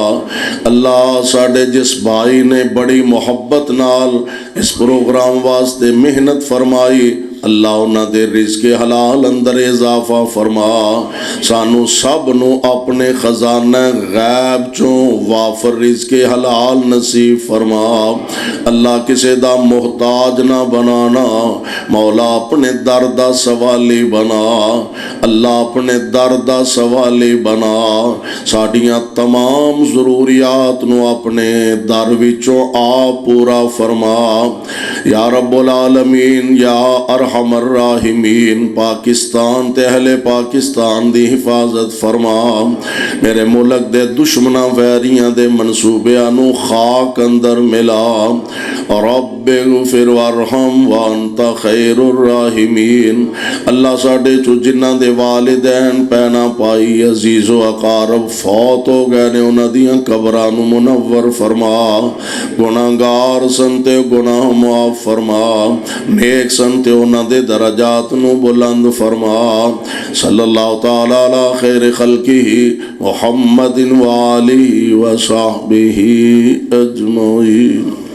अल्लाह साडे जिस भाई ने बड़ी मोहब्बत नाल इस प्रोग्राम वास्ते मेहनत फरमाई, अल्लाह उन्हां दे रिज़्क़े हलाल अंदर इजाफा फरमा। सानू सब नू अपने खजाना गैब चों वाफर रिज़्क़े हलाल नसीब फरमा। अल्लाह किसे दा मोहताज ना बनाना। मौला अपने दर दा सवाली बना। अल्लाह अपने दर दा सवाली बना। साडियां तमाम ज़रूरियात नू अपने दर विचों आप पूरा फरमा। या रब्बुल आलमीन, या अरहमर राहिमीन, पाकिस्तान ते अहले पाकिस्तान दी हिफाजत फरमा। मेरे मुल्क दे दुश्मना वैरियां दे मनसूबियां नू खाक अंदर मिला। रब्बिग़फिर वरहम व अंता खैरुर राहिमीन। अल्लाह साडे चो जिन्हां दे वालिदैन पैना पाई अजीज़ो अकारब फौत हो गए ने, उन्हां दियां कबरां नू मुनव्वर फरमा। गुनाहगार सन ते गुनाह मुआफ फरमा। नेक सन ते उन्हां दे दरजात नू बुलंद फरमा। सल्लल्लाहु तआला अला खैर खल्किही मुहम्मदिन व आलिही व सहबिही अजमईन।